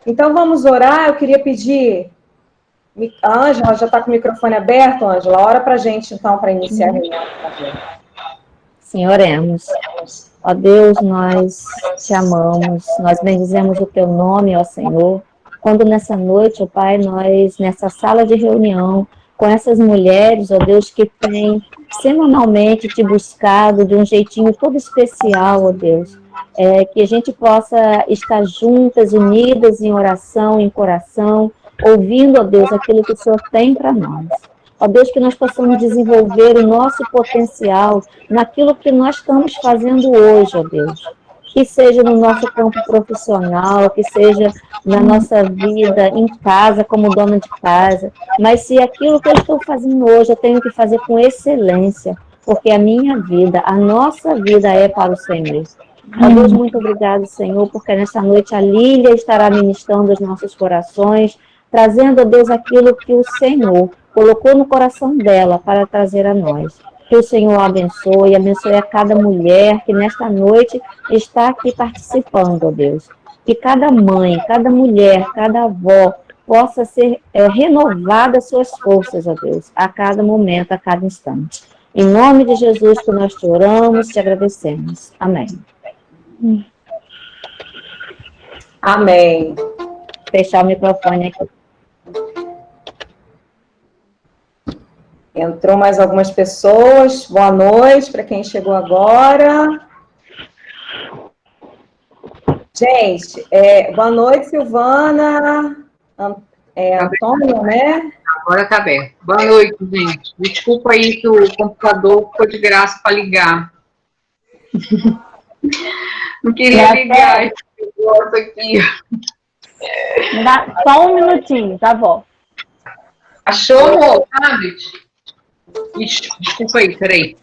Então, vamos orar. Eu queria pedir... Ângela, já está com o microfone aberto, Ângela? Ora para a gente, então, para iniciar a reunião. Sim, oremos. Ó Deus, nós te amamos, nós bendizemos o teu nome, ó Senhor. Quando nessa noite, ó Pai, nós, nessa sala de reunião, com essas mulheres, ó Deus, que têm semanalmente te buscado de um jeitinho todo especial, ó Deus, que a gente possa estar juntas, unidas em oração, em coração, ouvindo, ó Deus, aquilo que o Senhor tem para nós. Ó Deus, que nós possamos desenvolver o nosso potencial naquilo que nós estamos fazendo hoje, ó Deus. Que seja no nosso campo profissional, que seja na nossa vida em casa, como dona de casa. Mas se aquilo que eu estou fazendo hoje, eu tenho que fazer com excelência, porque a minha vida, a nossa vida é para o Senhor. Ó Deus, muito obrigado, Senhor, porque nessa noite a Lília estará ministrando os nossos corações, trazendo, ó Deus, aquilo que o Senhor colocou no coração dela para trazer a nós. Que o Senhor abençoe a cada mulher que nesta noite está aqui participando, ó Deus. Que cada mãe, cada mulher, cada avó possa ser renovada suas forças, ó Deus, a cada momento, a cada instante. Em nome de Jesus que nós te oramos, te agradecemos. Amém. Amém. Fechar o microfone aqui. Entrou mais algumas pessoas. Boa noite para quem chegou agora. Gente, boa noite, Silvana. Antônio, né? Agora tá aberto. Boa noite, gente. Desculpa aí que o computador ficou de graça para ligar. Não queria ligar esse negócio aqui. Me dá só um minutinho, tá bom? Achou, tablet? Ixi, desculpa aí, peraí.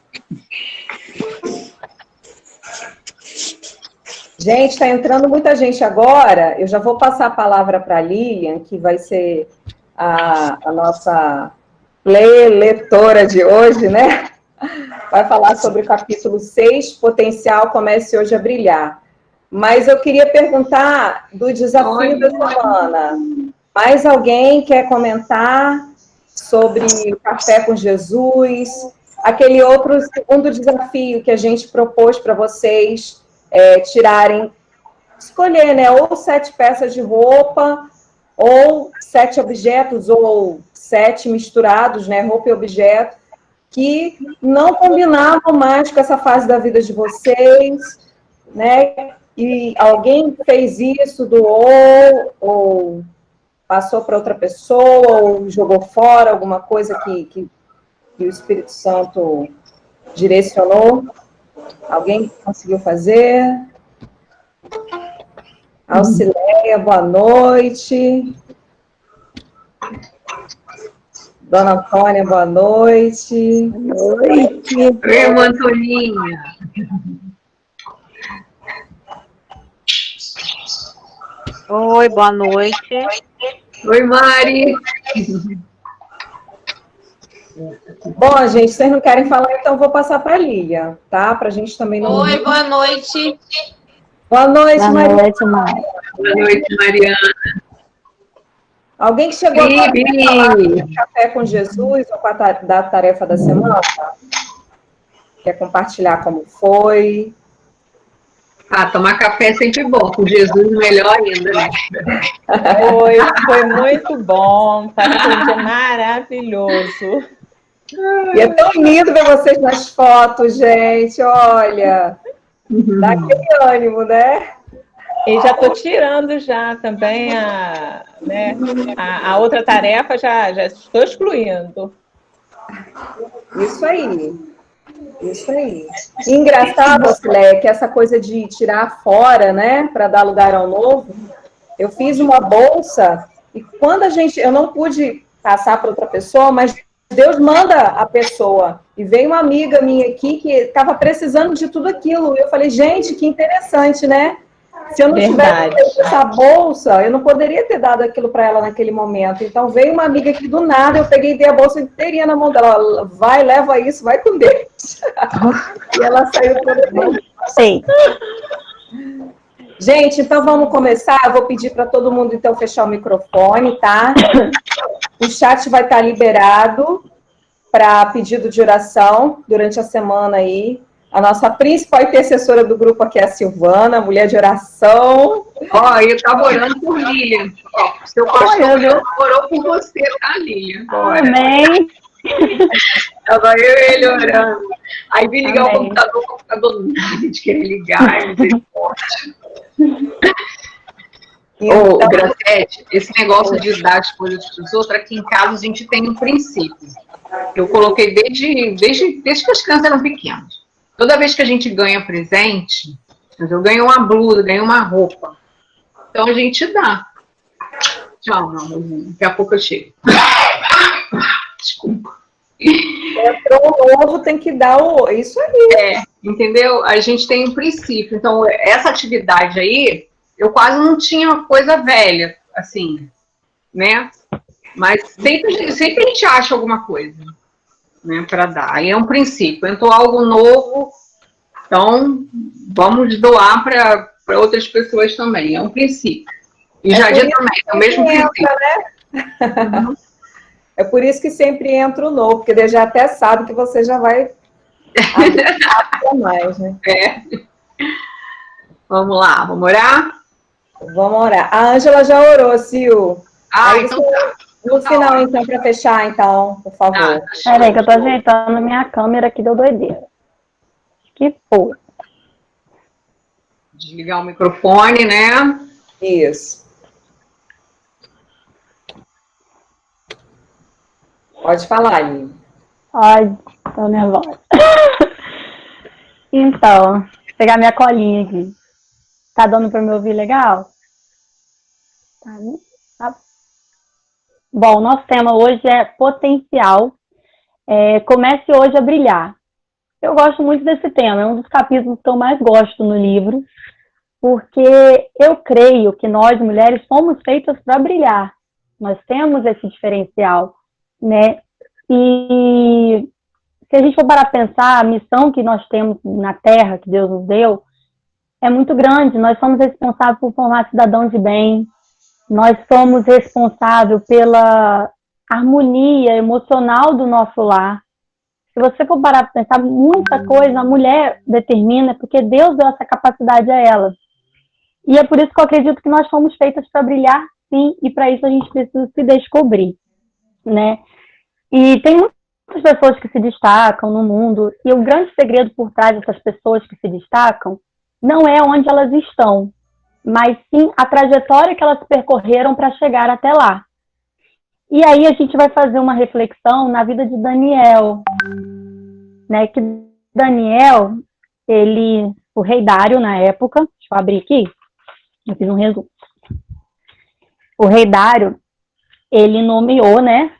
Gente, está entrando muita gente agora. Eu já vou passar a palavra para a Lilian, que vai ser a nossa leitora de hoje, né? Vai falar sobre o capítulo 6, Potencial Comece Hoje a Brilhar. Mas eu queria perguntar do desafio da semana. Mais alguém quer comentar sobre o Café com Jesus? Aquele outro segundo desafio que a gente propôs para vocês tirarem, escolher, né? Ou 7 peças de roupa, ou 7 objetos, ou 7 misturados, né? Roupa e objeto, que não combinavam mais com essa fase da vida de vocês, né? E alguém fez isso, doou, ou passou para outra pessoa, ou jogou fora alguma coisa que o Espírito Santo direcionou. Alguém conseguiu fazer? Alcileia, boa noite. Dona Antônia, boa noite. Boa noite. Oi, irmã Antoninha. Oi, boa noite. Oi, Mari. Bom, gente, vocês não querem falar, então eu vou passar para a Lília, tá? Para a gente também não... Oi, boa noite. Boa noite, Mariana. Boa noite, Mari. Boa noite, Mariana. Alguém que chegou agora para falar do Café com Jesus ou da tarefa da semana? Quer compartilhar como foi? Tomar café é sempre bom, com Jesus melhor ainda, né? Foi muito bom, tá um dia maravilhoso. E é tão lindo ver vocês nas fotos, gente, olha. Dá aquele ânimo, né? E já estou tirando já também a outra tarefa, já estou excluindo. Isso aí. Isso aí. E engraçado, Clé, que essa coisa de tirar fora, né, para dar lugar ao novo, eu fiz uma bolsa e quando eu não pude passar para outra pessoa, mas Deus manda a pessoa. E veio uma amiga minha aqui que estava precisando de tudo aquilo. E eu falei, gente, que interessante, né? Se eu não tivesse feito essa bolsa, eu não poderia ter dado aquilo para ela naquele momento. Então, veio uma amiga aqui do nada, eu peguei e dei a bolsa inteirinha na mão dela. Vai, leva isso, vai com Deus. E ela saiu toda feliz. Sim. Gente, então vamos começar. Eu vou pedir para todo mundo, então, fechar o microfone, tá? O chat vai estar liberado para pedido de oração durante a semana aí. A nossa principal intercessora do grupo aqui é a Silvana, mulher de oração. Ó, eu estava orando por Lilian. Ó, seu pastor orou por você, tá, Lilian? Amém. Tava eu e ele orando. Aí vim ligar o computador não de querer ligar. Ô, Gracete, esse negócio de dar as coisas para os outros, aqui em casa a gente tem um princípio. Eu coloquei desde que as crianças eram pequenas. Toda vez que a gente ganha presente, eu ganho uma blusa, ganho uma roupa. Então a gente dá. Tchau, meu amorzinho. Daqui a pouco eu chego. Desculpa. Entrou novo, tem que dar isso aí. Entendeu? A gente tem um princípio. Então, essa atividade aí, eu quase não tinha coisa velha, assim, né? Mas sempre a gente acha alguma coisa, né, para dar. Aí é um princípio. Entrou algo novo, então vamos doar para outras pessoas também. É um princípio. E Jadir também, é o mesmo princípio. Né? É por isso que sempre entra o novo, porque ele já até sabe que você já vai abrir mais, né? Vamos lá, vamos orar? Vamos orar. A Ângela já orou, Sil. Então tá. No final, então, para fechar, então, por favor. Peraí, que eu tô ajeitando minha câmera aqui, deu doideira. Que foi? Desligar o microfone, né? Isso. Pode falar, Lili. Ai, tô nervosa. Então, vou pegar minha colinha aqui. Tá dando pra me ouvir legal? Tá, né? Tá. Bom, nosso tema hoje é potencial. Comece hoje a brilhar. Eu gosto muito desse tema, é um dos capítulos que eu mais gosto no livro, porque eu creio que nós, mulheres, somos feitas para brilhar. Nós temos esse diferencial, né? E se a gente for parar a pensar, a missão que nós temos na Terra, que Deus nos deu, é muito grande. Nós somos responsáveis por formar cidadãos de bem, nós somos responsáveis pela harmonia emocional do nosso lar. Se você for parar para pensar, muita coisa a mulher determina, porque Deus deu essa capacidade a ela. E é por isso que eu acredito que nós somos feitas para brilhar, sim, e para isso a gente precisa se descobrir, né? E tem muitas pessoas que se destacam no mundo, e o grande segredo por trás dessas pessoas que se destacam não é onde elas estão, mas sim a trajetória que elas percorreram para chegar até lá. E aí a gente vai fazer uma reflexão na vida de Daniel, né? Que Daniel, o rei Dário na época, deixa eu abrir aqui, eu fiz um resumo. O rei Dário, ele nomeou, né,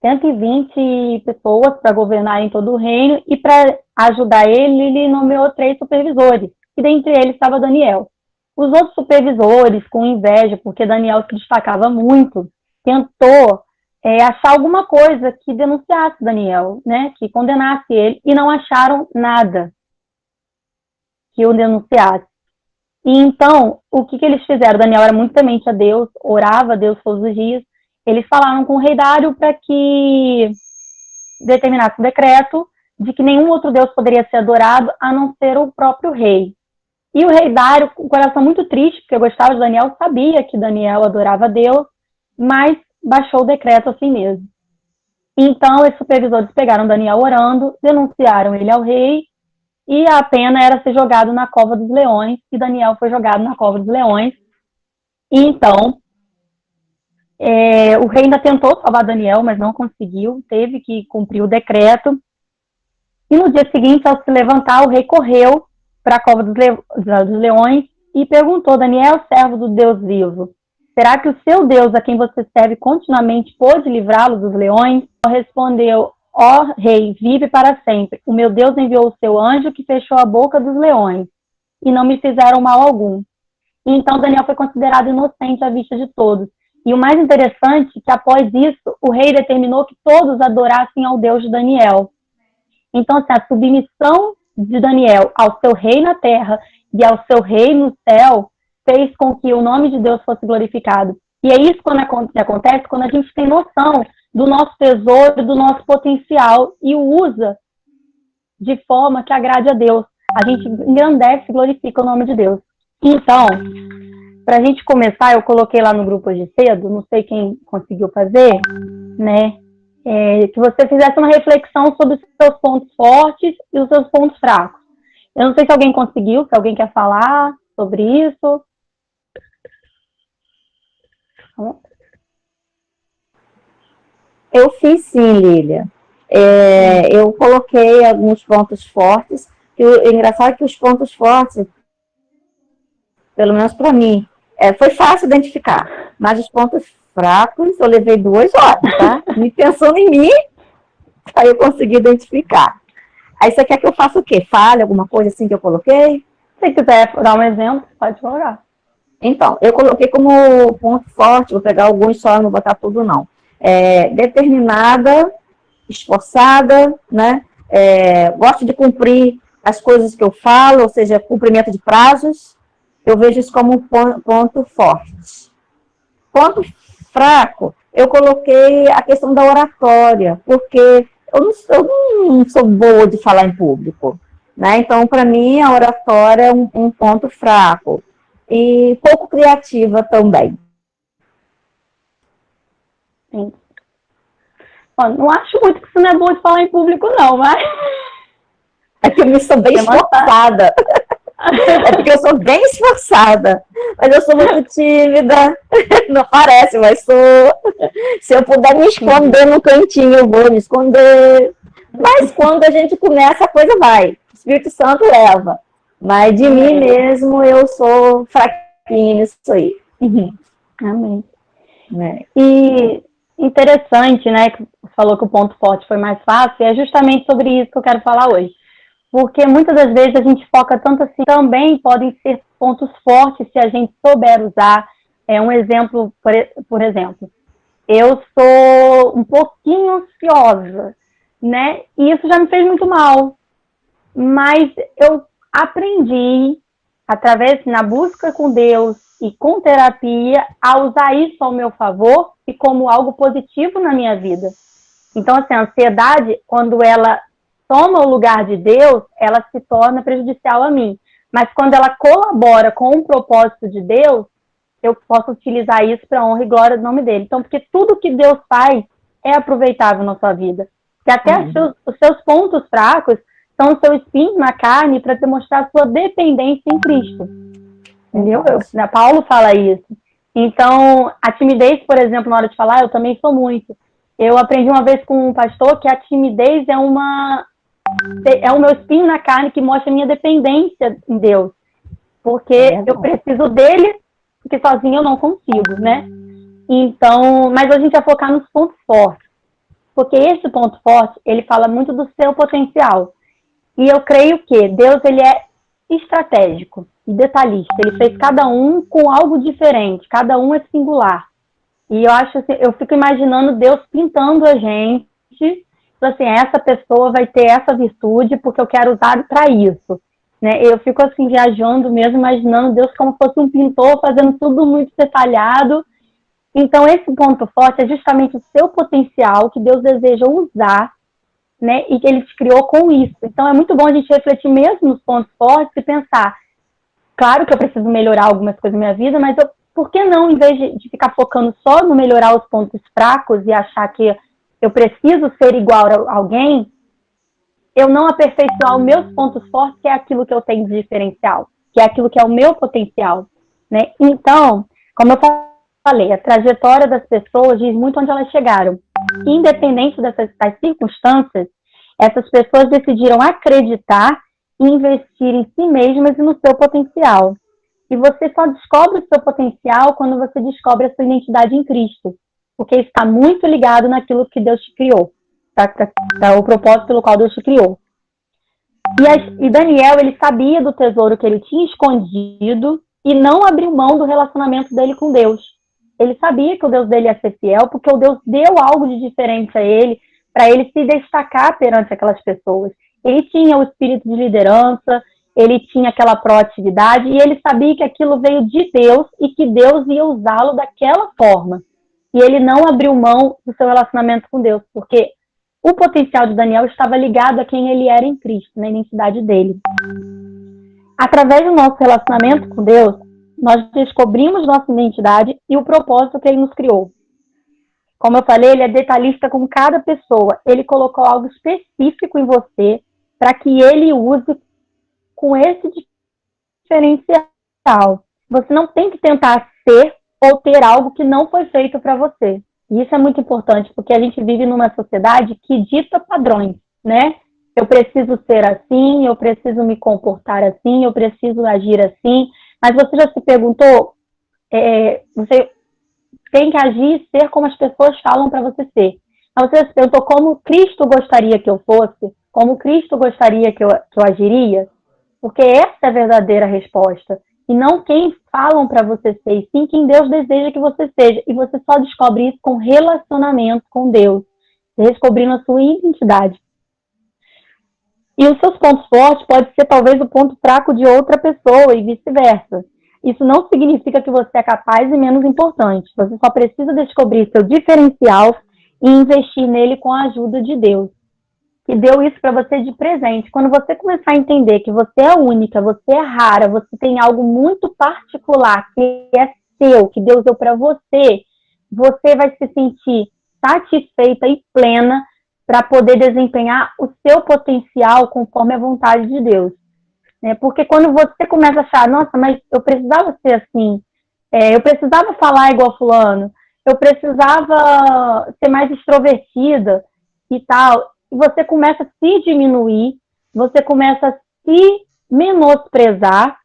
120 pessoas para governar em todo o reino, e para ajudar ele nomeou 3 supervisores, e dentre eles estava Daniel. Os outros supervisores, com inveja, porque Daniel se destacava muito, tentou achar alguma coisa que denunciasse Daniel, né, que condenasse ele, e não acharam nada que o denunciasse. E então, o que eles fizeram? Daniel era muito temente a Deus, orava a Deus todos os dias. Eles falaram com o rei Dário para que determinasse o decreto de que nenhum outro Deus poderia ser adorado a não ser o próprio rei. E o rei Dário, com o coração muito triste, porque gostava de Daniel, sabia que Daniel adorava a Deus, mas baixou o decreto assim mesmo. Então, os supervisores pegaram Daniel orando, denunciaram ele ao rei, e a pena era ser jogado na cova dos leões, e Daniel foi jogado na cova dos leões. E então, o rei ainda tentou salvar Daniel, mas não conseguiu, teve que cumprir o decreto. E no dia seguinte, ao se levantar, o rei correu para a cova dos leões e perguntou: Daniel, servo do Deus vivo, será que o seu Deus, a quem você serve continuamente, pôde livrá-lo dos leões? Respondeu: ó rei, vive para sempre. O meu Deus enviou o seu anjo que fechou a boca dos leões e não me fizeram mal algum. E então Daniel foi considerado inocente à vista de todos. E o mais interessante é que após isso, o rei determinou que todos adorassem ao Deus de Daniel. Então, assim, a submissão de Daniel ao seu rei na terra e ao seu reino no céu, fez com que o nome de Deus fosse glorificado. E é isso que acontece quando a gente tem noção do nosso tesouro, do nosso potencial e o usa de forma que agrade a Deus. A gente engrandece e glorifica o nome de Deus. Então, para a gente começar, eu coloquei lá no grupo hoje cedo, não sei quem conseguiu fazer, né? Que você fizesse uma reflexão sobre os seus pontos fortes e os seus pontos fracos. Eu não sei se alguém conseguiu, se alguém quer falar sobre isso. Eu fiz sim, Lília. Eu coloquei alguns pontos fortes. E o engraçado é que os pontos fortes, pelo menos para mim, foi fácil identificar. Mas os pontos fracos, eu levei 2 horas, tá? Me pensando em mim, aí eu consegui identificar. Aí você quer que eu faça o quê? Fale alguma coisa assim que eu coloquei? Se quiser dar um exemplo, pode colocar. Então, eu coloquei como ponto forte, vou pegar alguns só, não vou botar tudo não. Determinada, esforçada, né? Gosto de cumprir as coisas que eu falo, ou seja, cumprimento de prazos. Eu vejo isso como um ponto forte. Ponto fraco, eu coloquei a questão da oratória, porque eu não sou boa de falar em público, né? Então, para mim, a oratória é um ponto fraco. E pouco criativa também. Sim. Bom, não acho muito que você não é boa de falar em público, não, mas... É que eu sou bem esforçada. É porque eu sou bem esforçada. Mas eu sou muito tímida. Não parece, mas sou. Se eu puder me esconder no cantinho, eu vou me esconder. Mas quando a gente começa, a coisa vai. O Espírito Santo leva. Mas de mim mesmo, eu sou fraquinha nisso aí. Amém. E interessante, né, que você falou que o ponto forte foi mais fácil, e é justamente sobre isso que eu quero falar hoje. Porque muitas das vezes a gente foca tanto assim, também podem ser pontos fortes se a gente souber usar. Um exemplo, por exemplo, eu sou um pouquinho ansiosa, né, e isso já me fez muito mal. Mas eu aprendi, através, na busca com Deus e com terapia, a usar isso ao meu favor e como algo positivo na minha vida. Então, assim, a ansiedade, quando ela toma o lugar de Deus, ela se torna prejudicial a mim. Mas quando ela colabora com o propósito de Deus, eu posso utilizar isso para a honra e glória do nome dele. Então, porque tudo que Deus faz é aproveitável na sua vida. E até os seus pontos fracos são o seu espinho na carne para demonstrar a sua dependência em Cristo. Entendeu? Paulo fala isso. Então, a timidez, por exemplo, na hora de falar, eu também sou muito. Eu aprendi uma vez com um pastor que a timidez é o meu espinho na carne que mostra a minha dependência em Deus. Porque eu preciso dele, porque sozinho eu não consigo, né? Então, mas a gente vai focar nos pontos fortes. Porque esse ponto forte, ele fala muito do seu potencial. E eu creio que Deus, ele é estratégico e detalhista. Ele fez cada um com algo diferente. Cada um é singular. E eu acho assim, eu fico imaginando Deus pintando a gente. Assim, essa pessoa vai ter essa virtude porque eu quero usar para isso. Né? Eu fico assim, viajando mesmo, imaginando Deus como se fosse um pintor, fazendo tudo muito detalhado. Então, esse ponto forte é justamente o seu potencial que Deus deseja usar, né, e que ele te criou com isso. Então, é muito bom a gente refletir mesmo nos pontos fortes e pensar, claro que eu preciso melhorar algumas coisas na minha vida, mas por que não, em vez de ficar focando só no melhorar os pontos fracos e achar que eu preciso ser igual a alguém, eu não aperfeiçoar os meus pontos fortes, que é aquilo que eu tenho de diferencial, que é aquilo que é o meu potencial, né? Então, como eu falei, a trajetória das pessoas diz muito onde elas chegaram. Independente das circunstâncias, essas pessoas decidiram acreditar e investir em si mesmas e no seu potencial. E você só descobre o seu potencial quando você descobre a sua identidade em Cristo, porque está muito ligado naquilo que Deus te criou, tá? O propósito pelo qual Deus te criou. E Daniel, ele sabia do tesouro que ele tinha escondido e não abriu mão do relacionamento dele com Deus. Ele sabia que o Deus dele ia ser fiel, porque o Deus deu algo de diferente a ele, para ele se destacar perante aquelas pessoas. Ele tinha o espírito de liderança, ele tinha aquela proatividade e ele sabia que aquilo veio de Deus e que Deus ia usá-lo daquela forma. E ele não abriu mão do seu relacionamento com Deus, porque o potencial de Daniel estava ligado a quem ele era em Cristo, na identidade dele. Através do nosso relacionamento com Deus, nós descobrimos nossa identidade e o propósito que ele nos criou. Como eu falei, ele é detalhista com cada pessoa. Ele colocou algo específico em você para que ele use com esse diferencial. Você não tem que tentar ser ou ter algo que não foi feito para você. E isso é muito importante, porque a gente vive numa sociedade que dita padrões, né? Eu preciso ser assim, eu preciso me comportar assim, eu preciso agir assim. Mas você já se perguntou, você tem que agir e ser como as pessoas falam para você ser. Mas você já se perguntou como Cristo gostaria que eu fosse? Como Cristo gostaria que eu agiria? Porque essa é a verdadeira resposta. E não quem falam para você ser, e sim quem Deus deseja que você seja. E você só descobre isso com relacionamento com Deus, descobrindo a sua identidade. E os seus pontos fortes podem ser talvez o ponto fraco de outra pessoa e vice-versa. Isso não significa que você é capaz e menos importante. Você só precisa descobrir seu diferencial e investir nele com a ajuda de Deus, que deu isso para você de presente. Quando você começar a entender que você é única, você é rara, você tem algo muito particular que é seu, que Deus deu para você, você vai se sentir satisfeita e plena para poder desempenhar o seu potencial conforme a vontade de Deus. Porque quando você começa a achar, nossa, mas eu precisava ser assim, eu precisava falar igual fulano, eu precisava ser mais extrovertida e tal, e você começa a se diminuir, você começa a se menosprezar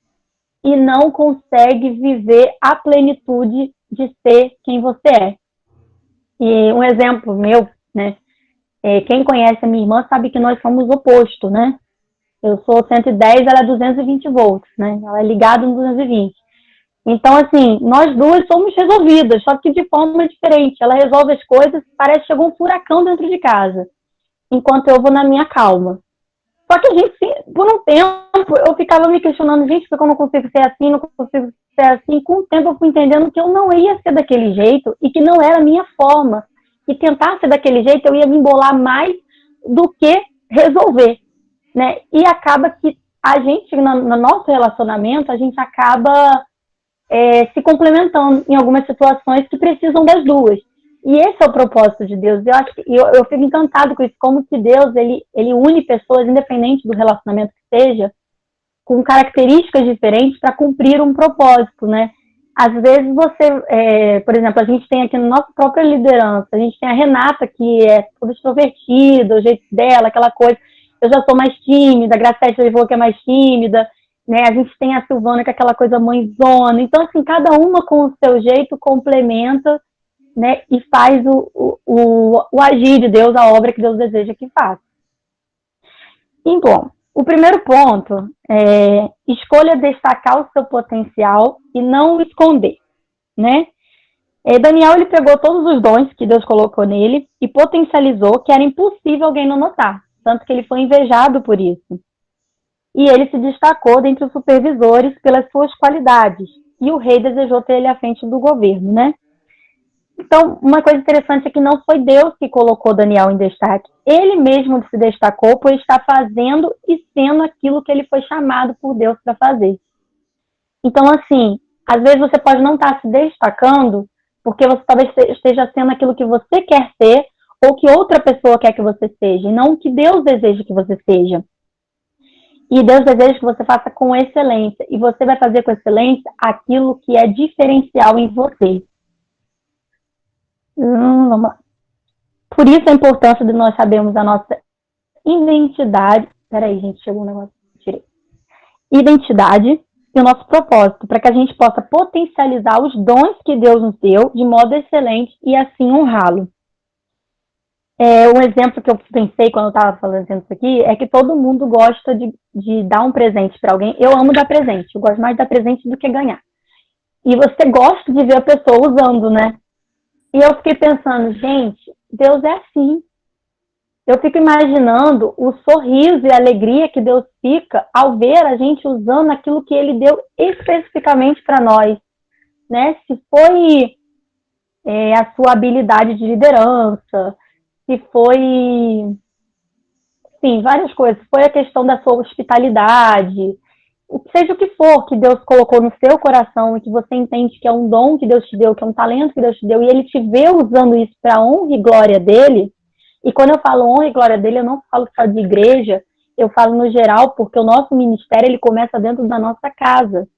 e não consegue viver a plenitude de ser quem você é. E um exemplo meu, né? Quem conhece a minha irmã sabe que nós somos oposto, né? Eu sou 110, ela é 220 volts, né? Ela é ligada no 220. Então, assim, nós duas somos resolvidas, só que de forma diferente. Ela resolve as coisas, parece que chegou um furacão dentro de casa, enquanto eu vou na minha calma. Só que a gente, por um tempo, eu ficava me questionando, gente, porque eu não consigo ser assim, não consigo ser assim. Com o tempo eu fui entendendo que eu não ia ser daquele jeito e que não era a minha forma. E tentar ser daquele jeito, eu ia me embolar mais do que resolver, né? E acaba que a gente, no nosso relacionamento, a gente acaba se complementando em algumas situações que precisam das duas. E esse é o propósito de Deus. Eu fico encantado com isso, como que Deus, ele une pessoas, independente do relacionamento que seja, com características diferentes para cumprir um propósito, né? Às vezes você, por exemplo, a gente tem aqui na nossa própria liderança, a gente tem a Renata, que é toda extrovertida, o jeito dela, aquela coisa. Eu já sou mais tímida, a Gracete falou que é mais tímida, né? A gente tem a Silvana, que é aquela coisa mãezona. Então, assim, cada uma com o seu jeito complementa, né? E faz o agir de Deus, a obra que Deus deseja que faça. Então, o primeiro ponto é escolha destacar o seu potencial e não o esconder, né? Daniel, ele pegou todos os dons que Deus colocou nele e potencializou que era impossível alguém não notar, tanto que ele foi invejado por isso. E ele se destacou dentre os supervisores pelas suas qualidades, e o rei desejou ter ele à frente do governo, né? Então, uma coisa interessante é que não foi Deus que colocou Daniel em destaque. Ele mesmo se destacou por estar fazendo e sendo aquilo que ele foi chamado por Deus para fazer. Então, assim, às vezes você pode não estar se destacando porque você talvez esteja sendo aquilo que você quer ser ou que outra pessoa quer que você seja, e não o que Deus deseja que você seja. E Deus deseja que você faça com excelência, e você vai fazer com excelência aquilo que é diferencial em você. Vamos lá. Por isso a importância de nós sabermos a nossa identidade. Peraí, gente, chegou um negócio. Tirei. Identidade e o nosso propósito, para que a gente possa potencializar os dons que Deus nos deu de modo excelente e assim honrá-lo. Um exemplo que eu pensei quando eu estava falando isso aqui é que todo mundo gosta de dar um presente para alguém. Eu amo dar presente, eu gosto mais de dar presente do que ganhar. E você gosta de ver a pessoa usando, né? E eu fiquei pensando, gente, Deus é assim. eu fico imaginando o sorriso e a alegria que Deus fica ao ver a gente usando aquilo que Ele deu especificamente para nós, né? Se foi a sua habilidade de liderança, se foi, sim, várias coisas, se foi a questão da sua hospitalidade, seja o que for que Deus colocou no seu coração e que você entende que é um dom que Deus te deu, que é um talento que Deus te deu, e Ele te vê usando isso para a honra e glória dEle. E quando eu falo honra e glória dEle, eu não falo só de igreja, eu falo no geral, porque o nosso ministério, ele começa dentro da nossa casa.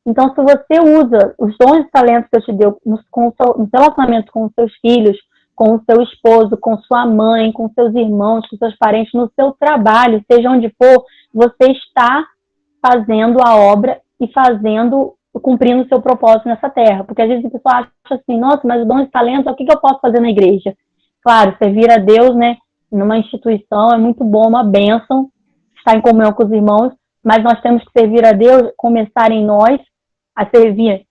Então, se você usa os dons e talentos que Deus te deu nos relacionamentos com os seus filhos, com o seu esposo, com sua mãe, com seus irmãos, com seus parentes, no seu trabalho, seja onde for, você está fazendo a obra e cumprindo o seu propósito nessa terra. Porque às vezes a pessoa acha assim, nossa, mas o dom de talento, o que eu posso fazer na igreja? Claro, servir a Deus, né, numa instituição é muito bom, uma bênção, estar em comunhão com os irmãos, mas nós temos que servir a Deus, começar em nós, a servir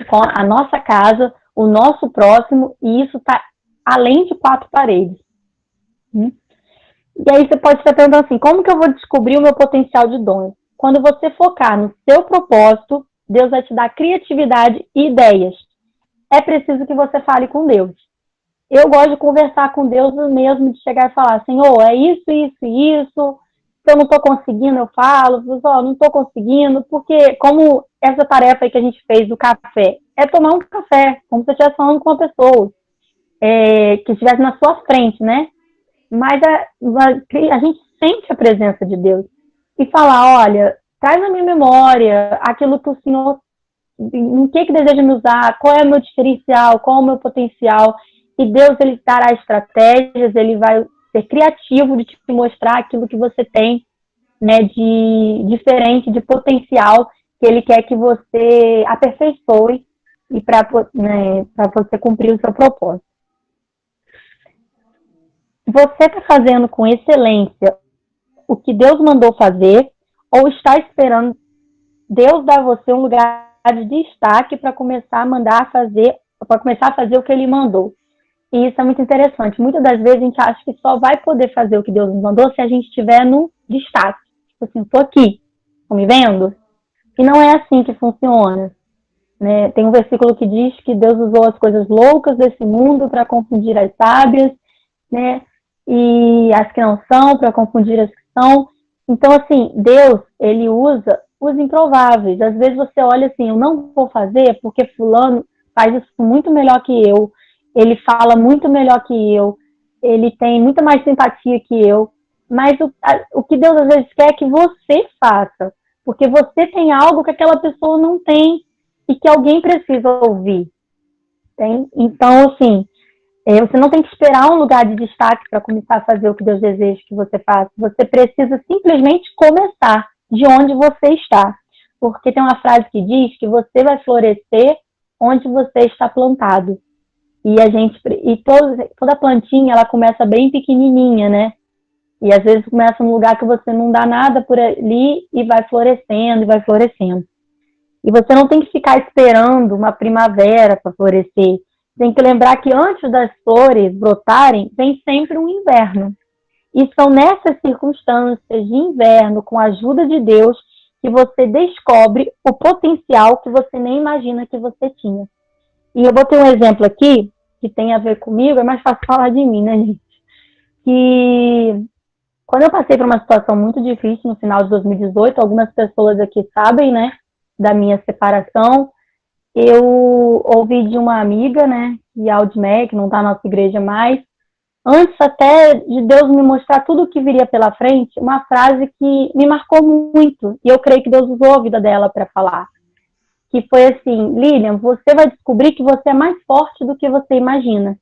com a nossa casa, o nosso próximo, e isso está além de 4 paredes. E aí você pode estar perguntando assim, como que eu vou descobrir o meu potencial de dom? Quando você focar no seu propósito, Deus vai te dar criatividade e ideias. É preciso que você fale com Deus. Eu gosto de conversar com Deus mesmo, de chegar e falar, Senhor, é isso, isso e isso. Se eu não estou conseguindo, eu falo, não estou conseguindo, porque como essa tarefa aí que a gente fez do café, é tomar um café, como se você estivesse falando com uma pessoa que estivesse na sua frente, né? Mas a gente sente a presença de Deus. E falar, olha, traz na minha memória aquilo que o Senhor, em que deseja me usar, qual é o meu diferencial, qual é o meu potencial. E Deus, Ele dará estratégias, Ele vai ser criativo de te mostrar aquilo que você tem, né, de diferente, de potencial, que Ele quer que você aperfeiçoe e para você cumprir o seu propósito. Você está fazendo com excelência o que Deus mandou fazer ou está esperando Deus dar a você um lugar de destaque para começar a fazer o que Ele mandou? E isso é muito interessante. Muitas das vezes a gente acha que só vai poder fazer o que Deus nos mandou se a gente estiver no destaque. Tipo assim, estou aqui, estão me vendo? E não é assim que funciona. Né? Tem um versículo que diz que Deus usou as coisas loucas desse mundo para confundir as sábias, né? E as que não são, para confundir as que são. Então, assim, Deus, Ele usa os improváveis. Às vezes você olha assim, eu não vou fazer porque fulano faz isso muito melhor que eu, ele fala muito melhor que eu, ele tem muita mais simpatia que eu, mas o que Deus às vezes quer é que você faça, porque você tem algo que aquela pessoa não tem e que alguém precisa ouvir. Tem? Então, assim, você não tem que esperar um lugar de destaque para começar a fazer o que Deus deseja que você faça. Você precisa simplesmente começar de onde você está. Porque tem uma frase que diz que você vai florescer onde você está plantado. E toda plantinha, ela começa bem pequenininha, né? E às vezes começa num lugar que você não dá nada por ali e vai florescendo, e vai florescendo. E você não tem que ficar esperando uma primavera para florescer. Tem que lembrar que antes das flores brotarem, vem sempre um inverno. E são nessas circunstâncias de inverno, com a ajuda de Deus, que você descobre o potencial que você nem imagina que você tinha. E eu botei um exemplo aqui, que tem a ver comigo, é mais fácil falar de mim, né, gente? Que quando eu passei por uma situação muito difícil no final de 2018, algumas pessoas aqui sabem, né, da minha separação, eu ouvi de uma amiga, né, que é a Aldmec, que não está na nossa igreja mais, antes até de Deus me mostrar tudo o que viria pela frente, uma frase que me marcou muito, e eu creio que Deus usou a vida dela para falar, que foi assim, Lilian, você vai descobrir que você é mais forte do que você imagina.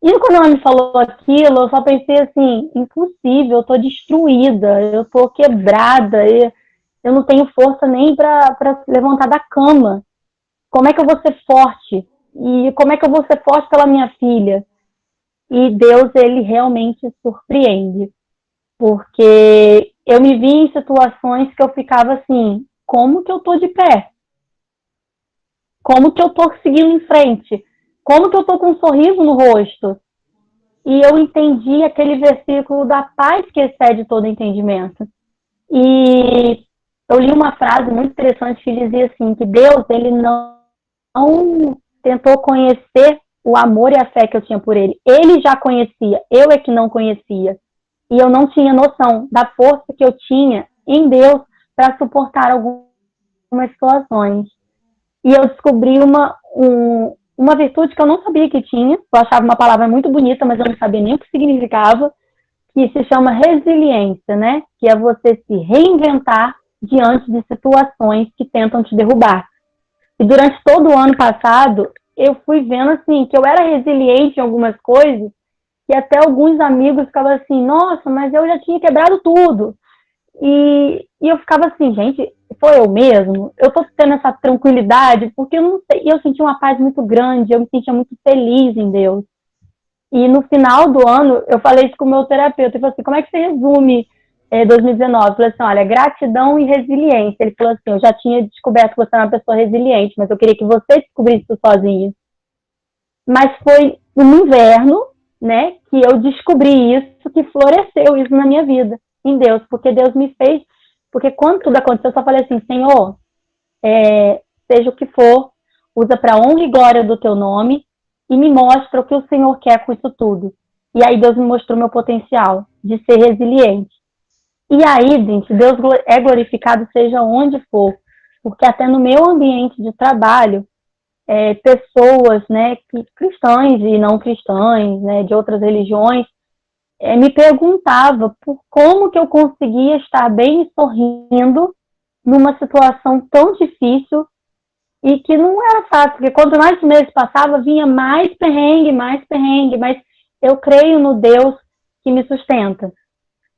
E quando ela me falou aquilo, eu só pensei assim, impossível, eu tô destruída, eu tô quebrada, eu não tenho força nem para levantar da cama. Como é que eu vou ser forte? E como é que eu vou ser forte pela minha filha? E Deus, Ele realmente surpreende. Porque eu me vi em situações que eu ficava assim, como que eu tô de pé? Como que eu tô seguindo em frente? Como que eu tô com um sorriso no rosto? e eu entendi aquele versículo da paz que excede todo entendimento. E eu li uma frase muito interessante que dizia assim, que Deus, ele não tentou conhecer o amor e a fé que eu tinha por ele. Ele já conhecia, eu é que não conhecia. E eu não tinha noção da força que eu tinha em Deus para suportar algumas situações. E eu descobri uma virtude que eu não sabia que tinha. Eu achava uma palavra muito bonita, mas eu não sabia nem o que significava, que se chama resiliência, né? Que é você se reinventar diante de situações que tentam te derrubar. E durante todo o ano passado, eu fui vendo, assim, que eu era resiliente em algumas coisas, e até alguns amigos ficavam assim, nossa, mas eu já tinha quebrado tudo. E eu ficava assim, gente, foi eu mesmo? Eu tô tendo essa tranquilidade, porque eu não sei, eu senti uma paz muito grande, eu me sentia muito feliz em Deus. E no final do ano, eu falei isso com o meu terapeuta, ele falou assim, como é que você resume 2019? Eu falei assim, olha, gratidão e resiliência. Ele falou assim, eu já tinha descoberto que você era uma pessoa resiliente, mas eu queria que você descobrisse isso sozinha. Mas foi no inverno, né, que eu descobri isso, que floresceu isso na minha vida, em Deus, porque Deus me fez, porque quando tudo aconteceu, eu só falei assim, Senhor, seja o que for, usa para honra e glória do teu nome, e me mostra o que o Senhor quer com isso tudo. E aí Deus me mostrou meu potencial de ser resiliente. E aí, gente, Deus é glorificado seja onde for, porque até no meu ambiente de trabalho, pessoas, né, cristãs e não cristãs, né, de outras religiões, me perguntava por como que eu conseguia estar bem e sorrindo numa situação tão difícil e que não era fácil, porque quanto mais meses passava, vinha mais perrengue, mas eu creio no Deus que me sustenta.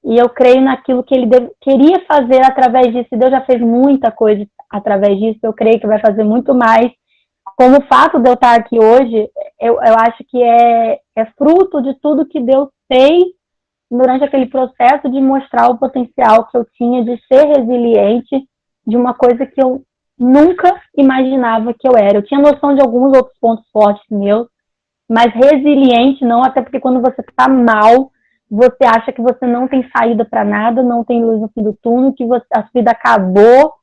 E eu creio naquilo que ele queria fazer através disso. E Deus já fez muita coisa através disso. Eu creio que vai fazer muito mais. Como o fato de eu estar aqui hoje, eu acho que é fruto de tudo que Deus fez durante aquele processo de mostrar o potencial que eu tinha de ser resiliente de uma coisa que eu nunca imaginava que eu era. Eu tinha noção de alguns outros pontos fortes meus, mas resiliente não, até porque quando você está mal, você acha que você não tem saída para nada, não tem luz no fim do túnel, que a sua vida acabou,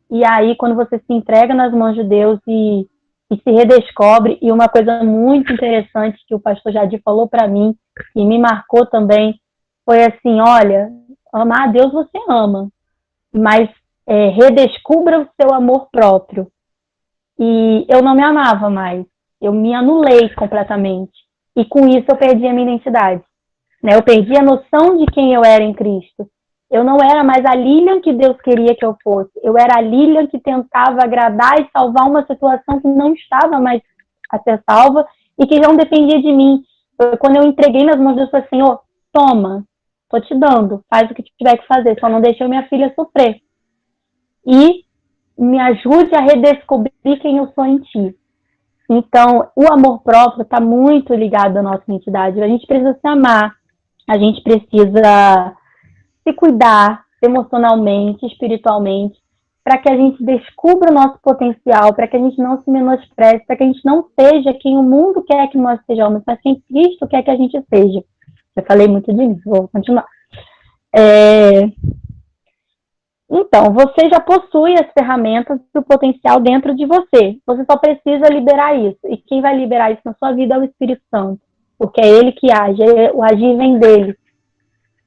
e aí quando você se entrega nas mãos de Deus e se redescobre, e uma coisa muito interessante que o pastor Jadir falou para mim, e me marcou também, foi assim, olha, amar a Deus você ama, mas redescubra o seu amor próprio. E eu não me amava mais, eu me anulei completamente, e com isso eu perdi a minha identidade. Né? Eu perdi a noção de quem eu era em Cristo. Eu não era mais a Lilian que Deus queria que eu fosse. Eu era a Lilian que tentava agradar e salvar uma situação que não estava mais a ser salva e que não dependia de mim. Quando eu entreguei nas mãos de Deus, eu falei, Senhor, toma, tô te dando, faz o que tiver que fazer, só não deixe minha filha sofrer. E me ajude a redescobrir quem eu sou em ti. Então, o amor próprio está muito ligado à nossa identidade. A gente precisa se amar. A gente precisa se cuidar emocionalmente, espiritualmente, para que a gente descubra o nosso potencial, para que a gente não se menospreze, para que a gente não seja quem o mundo quer que nós sejamos, mas quem Cristo quer que a gente seja. Eu falei muito disso, vou continuar. Então, você já possui as ferramentas do potencial dentro de você. Você só precisa liberar isso. E quem vai liberar isso na sua vida é o Espírito Santo. Porque é ele que age, o agir vem dele.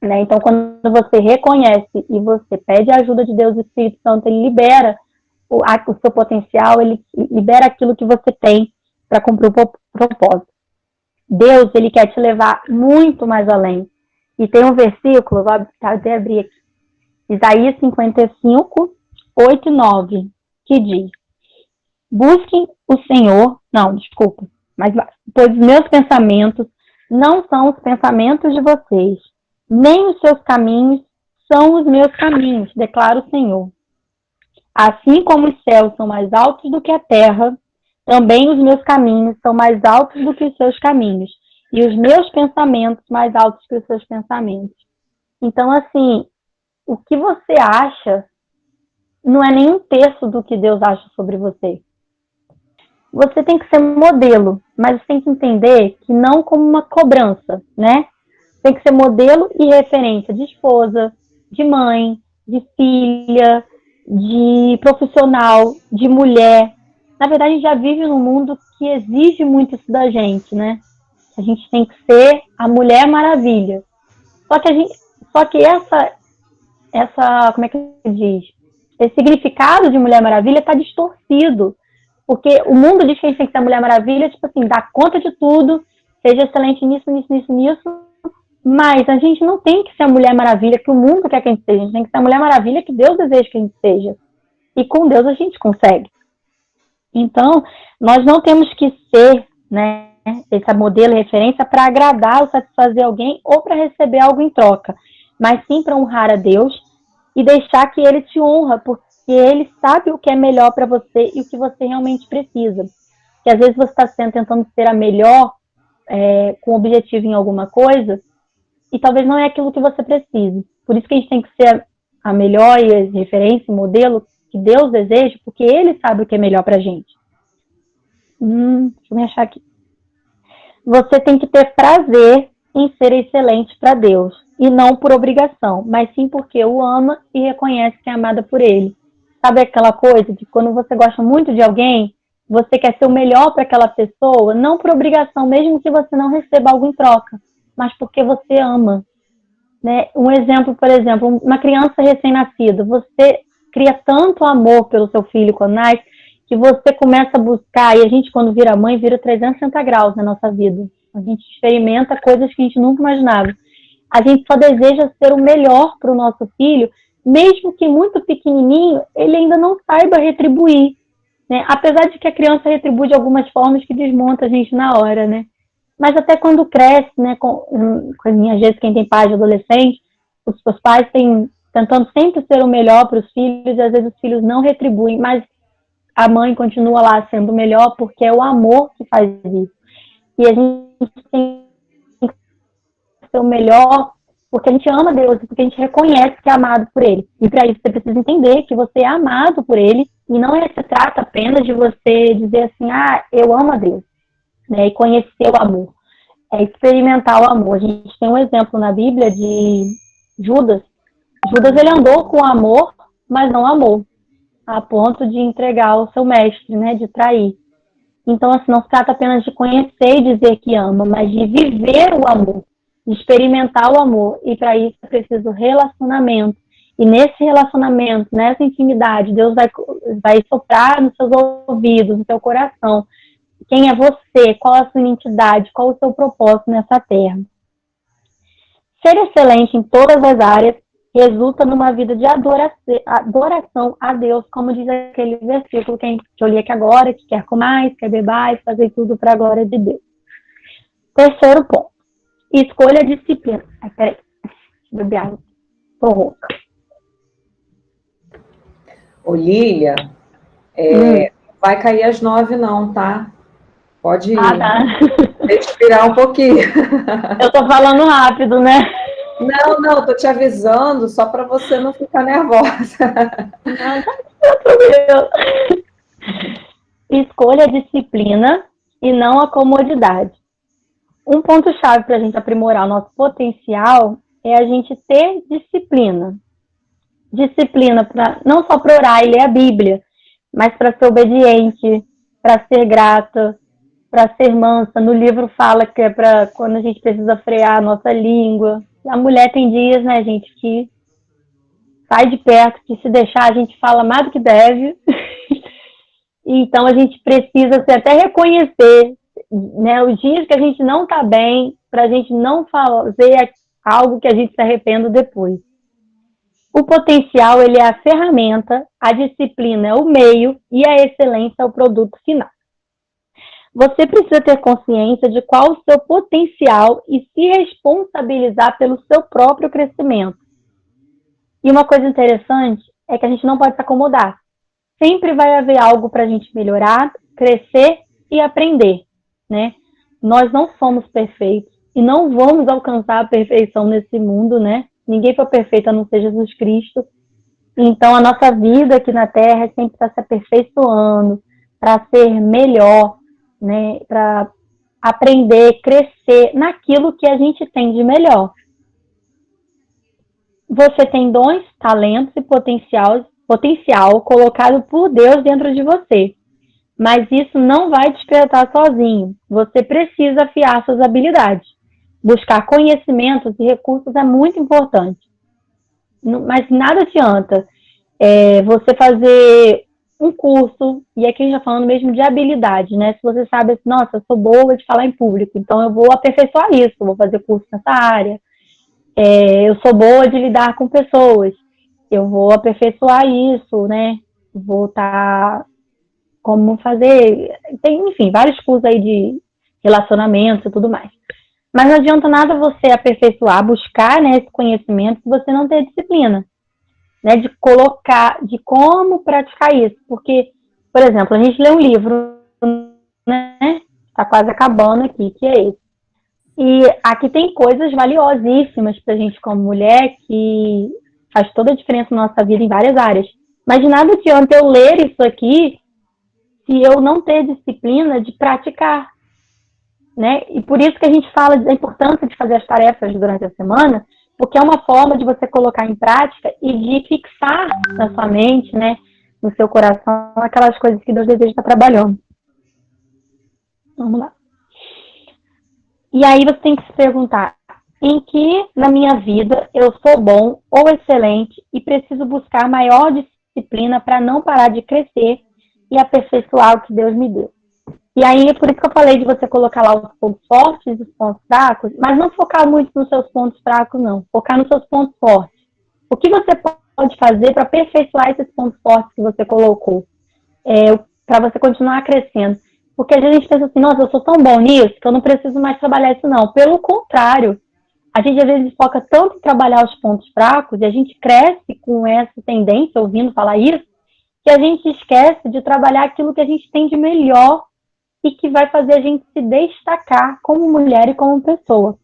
Né? Então, quando você reconhece e você pede a ajuda de Deus, o Espírito Santo, ele libera o seu potencial, ele libera aquilo que você tem para cumprir o propósito. Deus, ele quer te levar muito mais além. E tem um versículo, vou até abrir aqui, Isaías 55, 8 e 9, que diz: busquem o Senhor, pois os meus pensamentos não são os pensamentos de vocês, nem os seus caminhos são os meus caminhos, declara o Senhor. Assim como os céus são mais altos do que a terra, também os meus caminhos são mais altos do que os seus caminhos, e os meus pensamentos mais altos que os seus pensamentos. Então, assim, o que você acha não é nem um terço do que Deus acha sobre você. você tem que ser modelo, mas você tem que entender que não como uma cobrança, né? Tem que ser modelo e referência de esposa, de mãe, de filha, de profissional, de mulher. Na verdade, a gente já vive num mundo que exige muito isso da gente, né? A gente tem que ser a Mulher Maravilha. Só que como é que se diz? Esse significado de Mulher Maravilha está distorcido. Porque o mundo diz que a gente tem que ser a Mulher Maravilha, tipo assim, dar conta de tudo, seja excelente nisso, mas a gente não tem que ser a Mulher Maravilha que o mundo quer que a gente seja. A gente tem que ser a Mulher Maravilha que Deus deseja que a gente seja. E com Deus a gente consegue. Então, nós não temos que ser, né, esse modelo e referência para agradar ou satisfazer alguém ou para receber algo em troca, mas sim para honrar a Deus e deixar que Ele te honra, porque Ele sabe o que é melhor para você e o que você realmente precisa. Que às vezes você está tentando ser a melhor com objetivo em alguma coisa e talvez não é aquilo que você precisa. Por isso que a gente tem que ser a melhor e a referência, o modelo que Deus deseja, porque Ele sabe o que é melhor para a gente. Deixa eu me achar aqui. Você tem que ter prazer em ser excelente para Deus, e não por obrigação, mas sim porque o ama e reconhece que é amada por Ele. Sabe aquela coisa de quando você gosta muito de alguém, você quer ser o melhor para aquela pessoa, não por obrigação, mesmo que você não receba algo em troca, mas porque você ama. Né? Um exemplo, por exemplo, uma criança recém-nascida, você cria tanto amor pelo seu filho quando nasce, que você começa a buscar, e a gente quando vira mãe, vira 360 graus na nossa vida. A gente experimenta coisas que a gente nunca imaginava. A gente só deseja ser o melhor para o nosso filho, mesmo que muito pequenininho, ele ainda não saiba retribuir. Né? Apesar de que a criança retribui de algumas formas que desmonta a gente na hora, né? Mas até quando cresce, né, às vezes quem tem pai de adolescente, os pais têm tentando sempre ser o melhor para os filhos, e às vezes os filhos não retribuem, mas a mãe continua lá sendo o melhor porque é o amor que faz isso. E a gente tem que ser o melhor porque a gente ama Deus, porque a gente reconhece que é amado por Ele. E para isso você precisa entender que você é amado por Ele, e não se trata apenas de você dizer assim, eu amo a Deus, né, e conhecer o amor. É experimentar o amor. A gente tem um exemplo na Bíblia de Judas. Judas, ele andou com amor, mas não amou, a ponto de entregar o seu mestre, né, de trair. Então, assim, não se trata apenas de conhecer e dizer que ama, mas de viver o amor, de experimentar o amor. E para isso é preciso relacionamento. E nesse relacionamento, nessa intimidade, Deus vai soprar nos seus ouvidos, no seu coração. Quem é você? Qual a sua identidade? Qual o seu propósito nessa terra? Ser excelente em todas as áreas resulta numa vida de adoração a Deus, como diz aquele versículo que eu li aqui agora, que quer comer, quer beber, fazer tudo para a glória de Deus. Terceiro ponto. Escolha a disciplina. Peraí. Beber água. Tô rouca. Ô, Lília, vai cair às 9 não, tá? Pode respirar um pouquinho. Eu tô falando rápido, né? Não, tô te avisando só para você não ficar nervosa. Escolha a disciplina e não a comodidade. Um ponto-chave para a gente aprimorar o nosso potencial é a gente ter disciplina. Disciplina não só para orar e ler a Bíblia, mas para ser obediente, para ser grata, para ser mansa. No livro fala que é para quando a gente precisa frear a nossa língua. A mulher tem dias, né, gente, que sai de perto, que se deixar a gente fala mais do que deve. Então a gente precisa até reconhecer, né, os dias que a gente não está bem, para a gente não fazer algo que a gente se arrependa depois. O potencial, ele é a ferramenta, a disciplina é o meio e a excelência é o produto final. Você precisa ter consciência de qual o seu potencial e se responsabilizar pelo seu próprio crescimento. E uma coisa interessante é que a gente não pode se acomodar. Sempre vai haver algo para a gente melhorar, crescer e aprender, né? Nós não somos perfeitos e não vamos alcançar a perfeição nesse mundo, né? Ninguém foi perfeito a não ser Jesus Cristo. Então, a nossa vida aqui na Terra sempre está se aperfeiçoando, para ser melhor, né? Para aprender, crescer naquilo que a gente tem de melhor. Você tem dons, talentos e potencial colocado por Deus dentro de você. Mas isso não vai despertar sozinho. Você precisa afiar suas habilidades. Buscar conhecimentos e recursos é muito importante. Mas nada adianta você fazer um curso, e aqui a gente está falando mesmo de habilidade, né? Se você sabe assim, nossa, eu sou boa de falar em público, então eu vou aperfeiçoar isso, vou fazer curso nessa área. Eu sou boa de lidar com pessoas, eu vou aperfeiçoar isso, né? Vou estar como fazer, tem, enfim, vários cursos aí de relacionamento e tudo mais. Mas não adianta nada você aperfeiçoar, buscar, né, esse conhecimento se você não ter disciplina, né, de colocar, de como praticar isso. Porque, por exemplo, a gente lê um livro, né, tá quase acabando aqui, que é esse. E aqui tem coisas valiosíssimas pra gente como mulher que faz toda a diferença na nossa vida em várias áreas. Mas de nada adianta eu ler isso aqui se eu não ter disciplina de praticar, né? E por isso que a gente fala da importância de fazer as tarefas durante a semana, porque é uma forma de você colocar em prática e de fixar na sua mente, né, no seu coração, aquelas coisas que Deus deseja estar trabalhando. Vamos lá. E aí você tem que se perguntar, em que na minha vida eu sou bom ou excelente e preciso buscar maior disciplina para não parar de crescer e aperfeiçoar o que Deus me deu. E aí, por isso que eu falei de você colocar lá os pontos fortes e os pontos fracos, mas não focar muito nos seus pontos fracos, não. Focar nos seus pontos fortes. O que você pode fazer para aperfeiçoar esses pontos fortes que você colocou? Para você continuar crescendo. Porque às vezes a gente pensa assim, nossa, eu sou tão bom nisso que eu não preciso mais trabalhar isso, não. Pelo contrário, a gente às vezes foca tanto em trabalhar os pontos fracos e a gente cresce com essa tendência, ouvindo falar isso, que a gente esquece de trabalhar aquilo que a gente tem de melhor e que vai fazer a gente se destacar como mulher e como pessoa.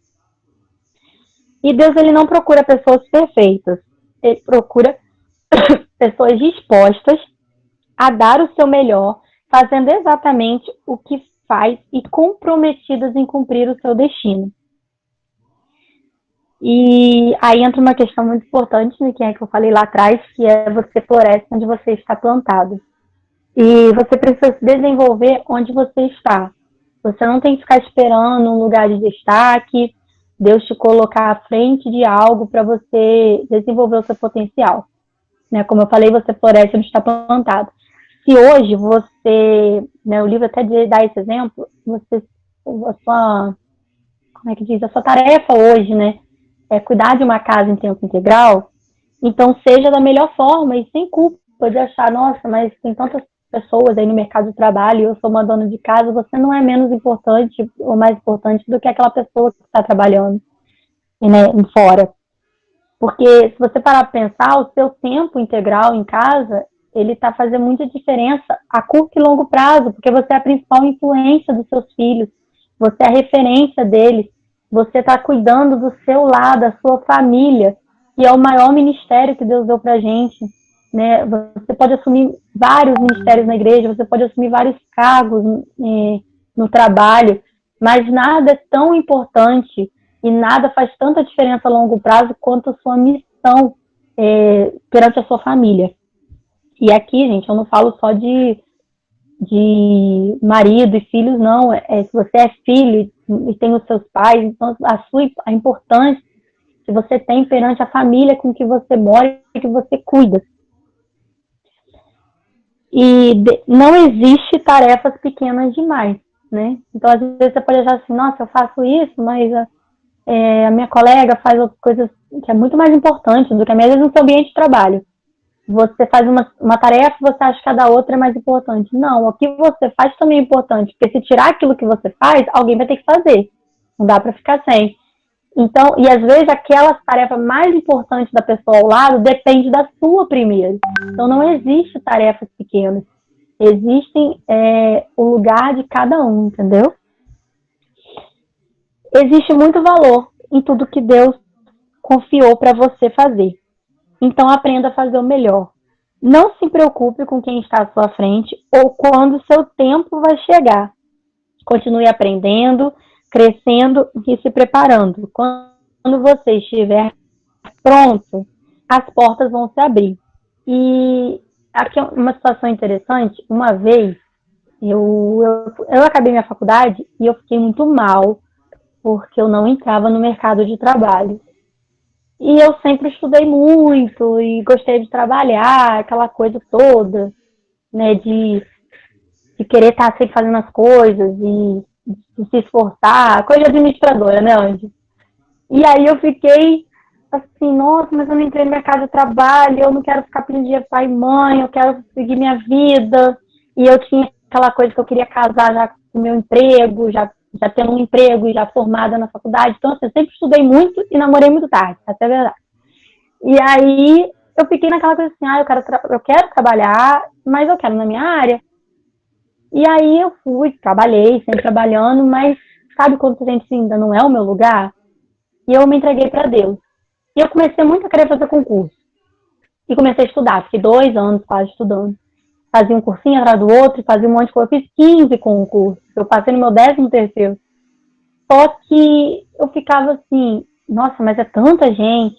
E Deus, ele não procura pessoas perfeitas. Ele procura pessoas dispostas a dar o seu melhor, fazendo exatamente o que faz e comprometidas em cumprir o seu destino. E aí entra uma questão muito importante, né, que é que eu falei lá atrás, que é você floresce onde você está plantado. E você precisa se desenvolver onde você está. Você não tem que ficar esperando um lugar de destaque, Deus te colocar à frente de algo para você desenvolver o seu potencial. Né? Como eu falei, você floresce onde está plantado. Se hoje você, né, o livro até dá esse exemplo, a sua tarefa hoje, né, é cuidar de uma casa em tempo integral, então seja da melhor forma e sem culpa de achar, nossa, mas tem tantas pessoas aí no mercado de trabalho e eu sou uma dona de casa, você não é menos importante ou mais importante do que aquela pessoa que está trabalhando, né, fora. Porque se você parar para pensar, o seu tempo integral em casa, ele está fazendo muita diferença a curto e longo prazo, porque você é a principal influência dos seus filhos, você é a referência deles, você está cuidando do seu lar, da sua família, que é o maior ministério que Deus deu para a gente. Né? Você pode assumir vários ministérios na igreja, você pode assumir vários cargos no trabalho, mas nada é tão importante e nada faz tanta diferença a longo prazo quanto a sua missão perante a sua família. E aqui, gente, eu não falo só de marido e filhos, não. Se você é filho e tem os seus pais, então a importância que você tem perante a família com que você mora e que você cuida. E não existe tarefas pequenas demais, né? Então, às vezes você pode achar assim, nossa, eu faço isso, mas a minha colega faz outras coisas que é muito mais importante do que a minha, às vezes no seu ambiente de trabalho. Você faz uma tarefa e você acha que a da outra é mais importante. Não, o que você faz também é importante, porque se tirar aquilo que você faz, alguém vai ter que fazer. Não dá para ficar sem. Então, e às vezes aquela tarefa mais importante da pessoa ao lado depende da sua primeiro. Então não existe tarefas pequenas. Existem o lugar de cada um, entendeu? Existe muito valor em tudo que Deus confiou para você fazer. Então aprenda a fazer o melhor. Não se preocupe com quem está à sua frente ou quando o seu tempo vai chegar. Continue aprendendo, crescendo e se preparando. Quando você estiver pronto, as portas vão se abrir. E aqui é uma situação interessante. Uma vez, eu acabei minha faculdade e eu fiquei muito mal, porque eu não entrava no mercado de trabalho. E eu sempre estudei muito e gostei de trabalhar, aquela coisa toda, né, de querer estar sempre fazendo as coisas e de se esforçar, coisa de administradora, né, Andy? E aí eu fiquei assim, nossa, mas eu não entrei no mercado de trabalho, eu não quero ficar pedindo dinheiro pai e mãe, eu quero seguir minha vida. E eu tinha aquela coisa que eu queria casar já com o meu emprego, já tendo um emprego e já formada na faculdade. Então, assim, eu sempre estudei muito e namorei muito tarde, até a verdade. E aí eu fiquei naquela coisa assim, eu quero trabalhar, mas eu quero na minha área. E aí eu fui, trabalhei, sempre trabalhando, mas sabe quando você sente assim, ainda não é o meu lugar? E eu me entreguei para Deus. E eu comecei muito a querer fazer concurso. E comecei a estudar, fiquei 2 anos quase estudando. Fazia um cursinho atrás do outro, fazia um monte de coisa. Eu fiz 15 concursos, eu passei no meu 13º. Só que eu ficava assim, nossa, mas é tanta gente,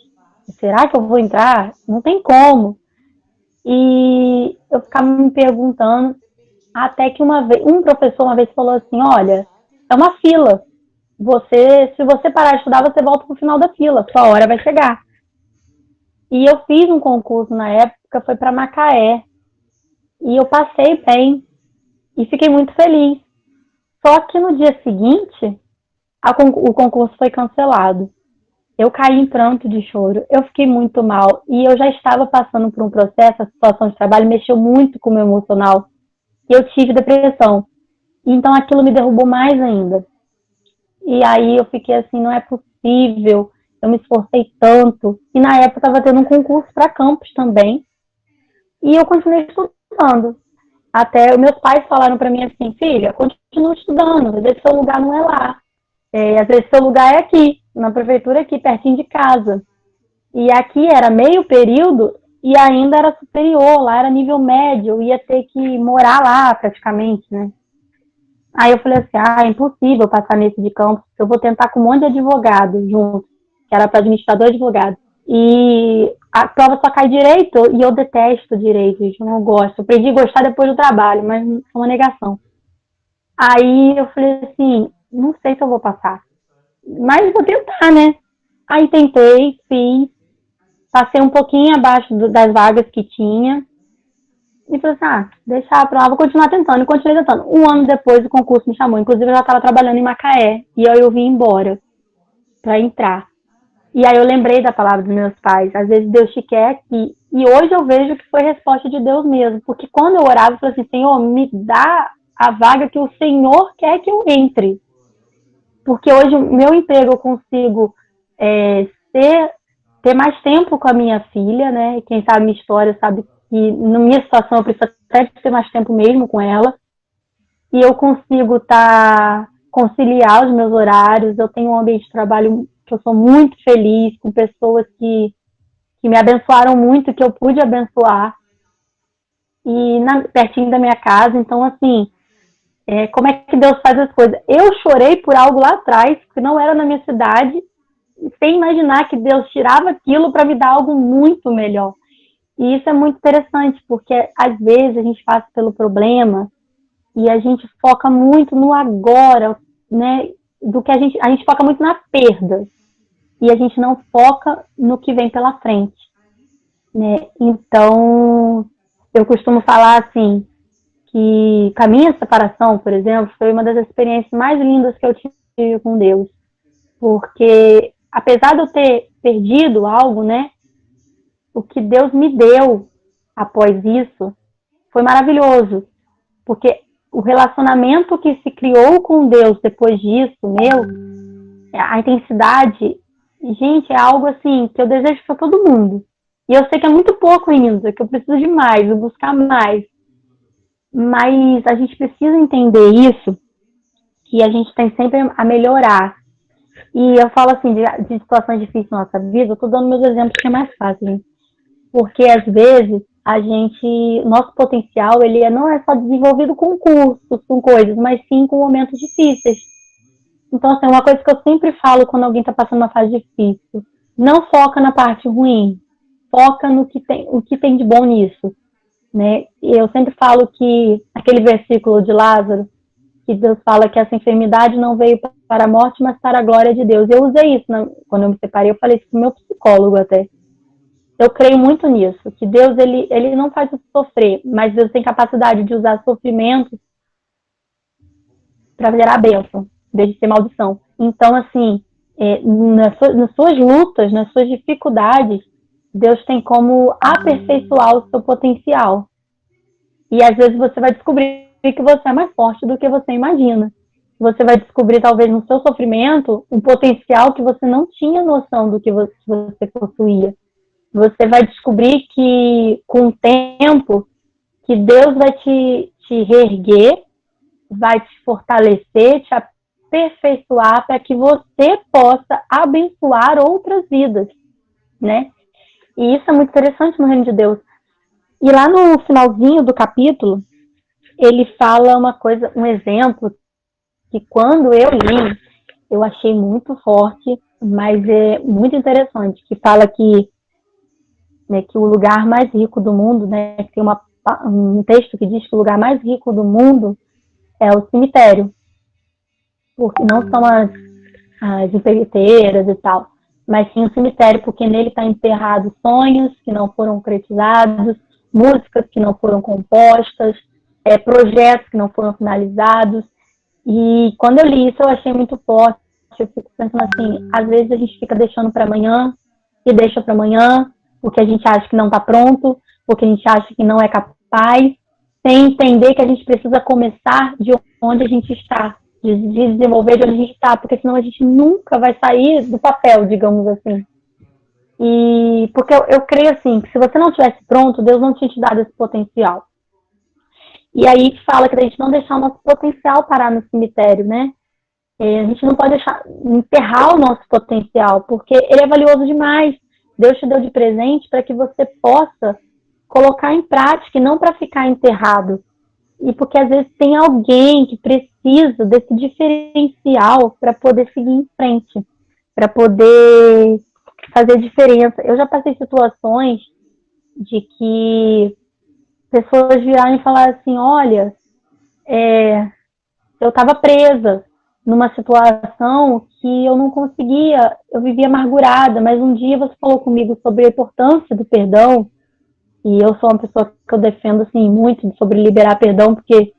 será que eu vou entrar? Não tem como. E eu ficava me perguntando, até que um professor uma vez falou assim, olha, é uma fila. Se você parar de estudar, você volta pro final da fila, sua hora vai chegar. E eu fiz um concurso na época, foi para Macaé. E eu passei bem e fiquei muito feliz. Só que no dia seguinte, o concurso foi cancelado. Eu caí em pranto de choro, eu fiquei muito mal. E eu já estava passando por um processo, a situação de trabalho mexeu muito com o meu emocional. E eu tive depressão. Então aquilo me derrubou mais ainda. E aí eu fiquei assim, não é possível, eu me esforcei tanto. E na época eu estava tendo um concurso para campus também. E eu continuei estudando. Até meus pais falaram para mim assim, filha, continua estudando, às vezes seu lugar não é lá. Às vezes seu lugar é aqui, na prefeitura aqui, pertinho de casa. E aqui era meio período e ainda era superior, lá era nível médio, eu ia ter que morar lá praticamente, né? Aí eu falei assim, é impossível passar nesse de campus, eu vou tentar com um monte de advogado junto, que era para administrador e advogado. E a prova só cai direito, e eu detesto direito, gente, eu não gosto. Eu aprendi a gostar depois do trabalho, mas é uma negação. Aí eu falei assim, não sei se eu vou passar, mas vou tentar, né? Aí tentei, fiz, passei um pouquinho abaixo das vagas que tinha, e falei assim, deixa a prova, vou continuar tentando, e continuei tentando. 1 ano depois o concurso me chamou, inclusive eu já estava trabalhando em Macaé, e aí eu vim embora para entrar. E aí eu lembrei da palavra dos meus pais, às vezes Deus te quer aqui. E hoje eu vejo que foi resposta de Deus mesmo, porque quando eu orava, eu falei assim, Senhor, me dá a vaga que o Senhor quer que eu entre. Porque hoje o meu emprego eu consigo ter mais tempo com a minha filha, né? Quem sabe minha história sabe que na minha situação eu preciso até ter mais tempo mesmo com ela. E eu consigo conciliar os meus horários, eu tenho um ambiente de trabalho que eu sou muito feliz, com pessoas que me abençoaram muito, que eu pude abençoar, e pertinho da minha casa. Então, assim, como é que Deus faz as coisas? Eu chorei por algo lá atrás, que não era na minha cidade, sem imaginar que Deus tirava aquilo para me dar algo muito melhor. E isso é muito interessante, porque às vezes a gente passa pelo problema e a gente foca muito no agora, né? Do que a gente foca muito na perda e a gente não foca no que vem pela frente, né? Então, eu costumo falar assim, que com a minha separação, por exemplo, foi uma das experiências mais lindas que eu tive com Deus, porque apesar de eu ter perdido algo, né? O que Deus me deu após isso foi maravilhoso, porque o relacionamento que se criou com Deus depois disso, a intensidade, gente, é algo assim que eu desejo para todo mundo. E eu sei que é muito pouco ainda, que eu preciso de mais, eu buscar mais. Mas a gente precisa entender isso, que a gente tem sempre a melhorar. E eu falo assim, de situações difíceis na nossa vida, eu estou dando meus exemplos que é mais fácil, gente. Porque às vezes nosso potencial, não é só desenvolvido com cursos, com coisas, mas sim com momentos difíceis. Então, assim, uma coisa que eu sempre falo quando alguém está passando uma fase difícil, não foca na parte ruim, foca no que tem, o que tem de bom nisso, né? E eu sempre falo que aquele versículo de Lázaro, que Deus fala que essa enfermidade não veio para a morte, mas para a glória de Deus. Eu usei isso quando eu me separei, eu falei isso pro meu psicólogo até. Eu creio muito nisso, que Deus, ele não faz você sofrer, mas Deus tem capacidade de usar sofrimento para gerar bênção, em vez de ser maldição. Então, assim, nas suas lutas, nas suas dificuldades, Deus tem como aperfeiçoar o seu potencial. E às vezes você vai descobrir que você é mais forte do que você imagina. Você vai descobrir, talvez, no seu sofrimento, um potencial que você não tinha noção do que você possuía. Você vai descobrir que, com o tempo, que Deus vai te reerguer, vai te fortalecer, te aperfeiçoar para que você possa abençoar outras vidas, né? E isso é muito interessante no reino de Deus. E lá no finalzinho do capítulo, ele fala uma coisa, um exemplo, que quando eu li, eu achei muito forte, mas é muito interessante, que fala que o lugar mais rico do mundo, né, tem um texto que diz que o lugar mais rico do mundo é o cemitério, porque não são as empreiteiras e tal, mas sim o cemitério, porque nele está enterrado sonhos que não foram concretizados, músicas que não foram compostas, projetos que não foram finalizados. E quando eu li isso, eu achei muito forte. Eu fico pensando assim, às vezes a gente fica deixando para amanhã, e deixa para amanhã, porque a gente acha que não está pronto, porque a gente acha que não é capaz, sem entender que a gente precisa começar de onde a gente está, de desenvolver de onde a gente está, porque senão a gente nunca vai sair do papel, digamos assim. E porque eu creio assim, que se você não tivesse pronto, Deus não tinha te dado esse potencial. E aí fala que a gente não deixar o nosso potencial parar no cemitério, né? A gente não pode enterrar o nosso potencial, porque ele é valioso demais. Deus te deu de presente para que você possa colocar em prática e não para ficar enterrado. E porque às vezes tem alguém que precisa desse diferencial para poder seguir em frente, para poder fazer diferença. Eu já passei situações de que pessoas viraram e falaram assim, olha, eu estava presa numa situação que eu não conseguia, eu vivia amargurada, mas um dia você falou comigo sobre a importância do perdão, e eu sou uma pessoa que eu defendo assim, muito sobre liberar perdão, porque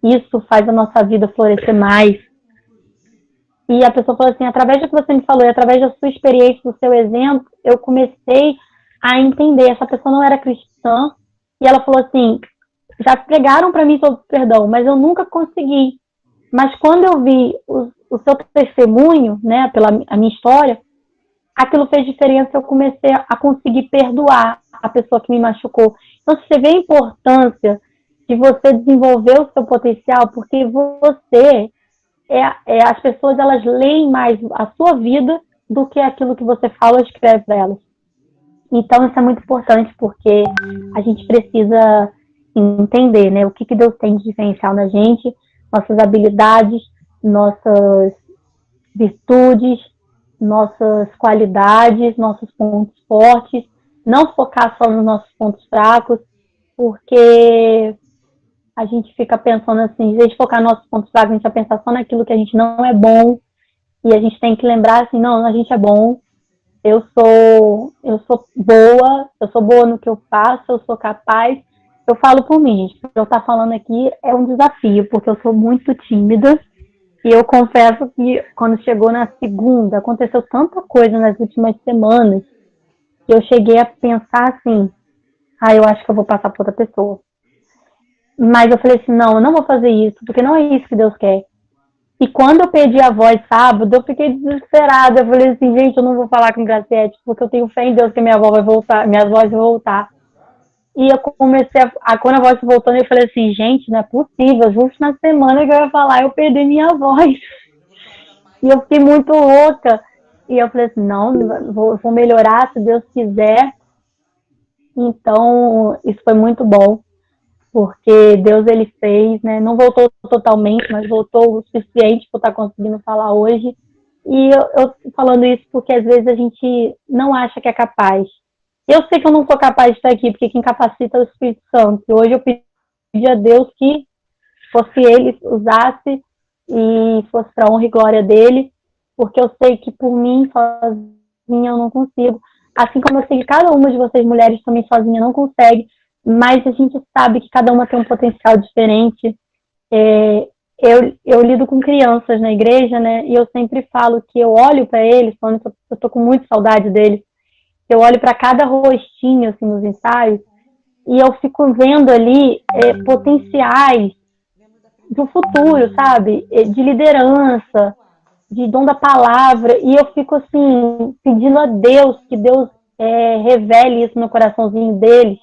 isso faz a nossa vida florescer mais. E a pessoa falou assim, através do que você me falou, e através da sua experiência, do seu exemplo, eu comecei a entender, essa pessoa não era cristã, e ela falou assim, já pregaram para mim sobre perdão, mas eu nunca consegui. Mas quando eu vi o seu testemunho, né, pela a minha história, aquilo fez diferença, eu comecei a conseguir perdoar a pessoa que me machucou. Então, você vê a importância de você desenvolver o seu potencial, porque você, as pessoas, elas leem mais a sua vida do que aquilo que você fala ou escreve para elas. Então, isso é muito importante, porque a gente precisa entender, né, o que Deus tem de diferencial na gente, nossas habilidades, nossas virtudes, nossas qualidades, nossos pontos fortes, não focar só nos nossos pontos fracos, porque a gente fica pensando assim, em vez de focar nos nossos pontos fracos, a gente vai pensar só naquilo que a gente não é bom, e a gente tem que lembrar assim, não, a gente é bom, eu sou boa no que eu faço, eu sou capaz. Eu falo por mim, gente, o que eu estou falando aqui é um desafio, porque eu sou muito tímida, e eu confesso que quando chegou na segunda, aconteceu tanta coisa nas últimas semanas, que eu cheguei a pensar assim, eu acho que eu vou passar por outra pessoa. Mas eu falei assim, não, eu não vou fazer isso, porque não é isso que Deus quer. E quando eu perdi a voz sábado, eu fiquei desesperada. Eu falei assim, gente, eu não vou falar com Graciete, porque eu tenho fé em Deus que minha voz vai voltar, minha voz vai voltar. E eu comecei quando a voz voltando, eu falei assim, gente, não é possível, justo na semana que eu ia falar, eu perdi minha voz. E eu fiquei muito louca. E eu falei assim, não, vou melhorar se Deus quiser. Então, isso foi muito bom, porque Deus, ele fez, né? Não voltou totalmente, mas voltou o suficiente para eu estar conseguindo falar hoje. E eu falando isso porque às vezes a gente não acha que é capaz. Eu sei que eu não sou capaz de estar aqui, porque quem capacita é o Espírito Santo. E hoje eu pedi a Deus que fosse ele, usasse e fosse para a honra e glória dele, porque eu sei que por mim, sozinha, eu não consigo. Assim como eu sei que cada uma de vocês, mulheres, também sozinha não consegue, mas a gente sabe que cada uma tem um potencial diferente. Eu lido com crianças na igreja, né? E eu sempre falo que eu olho para eles, falando que eu tô com muita saudade deles, eu olho para cada rostinho, assim, nos ensaios, e eu fico vendo ali potenciais do futuro, sabe? De liderança, de dom da palavra, e eu fico, assim, pedindo a Deus, que Deus revele isso no coraçãozinho deles,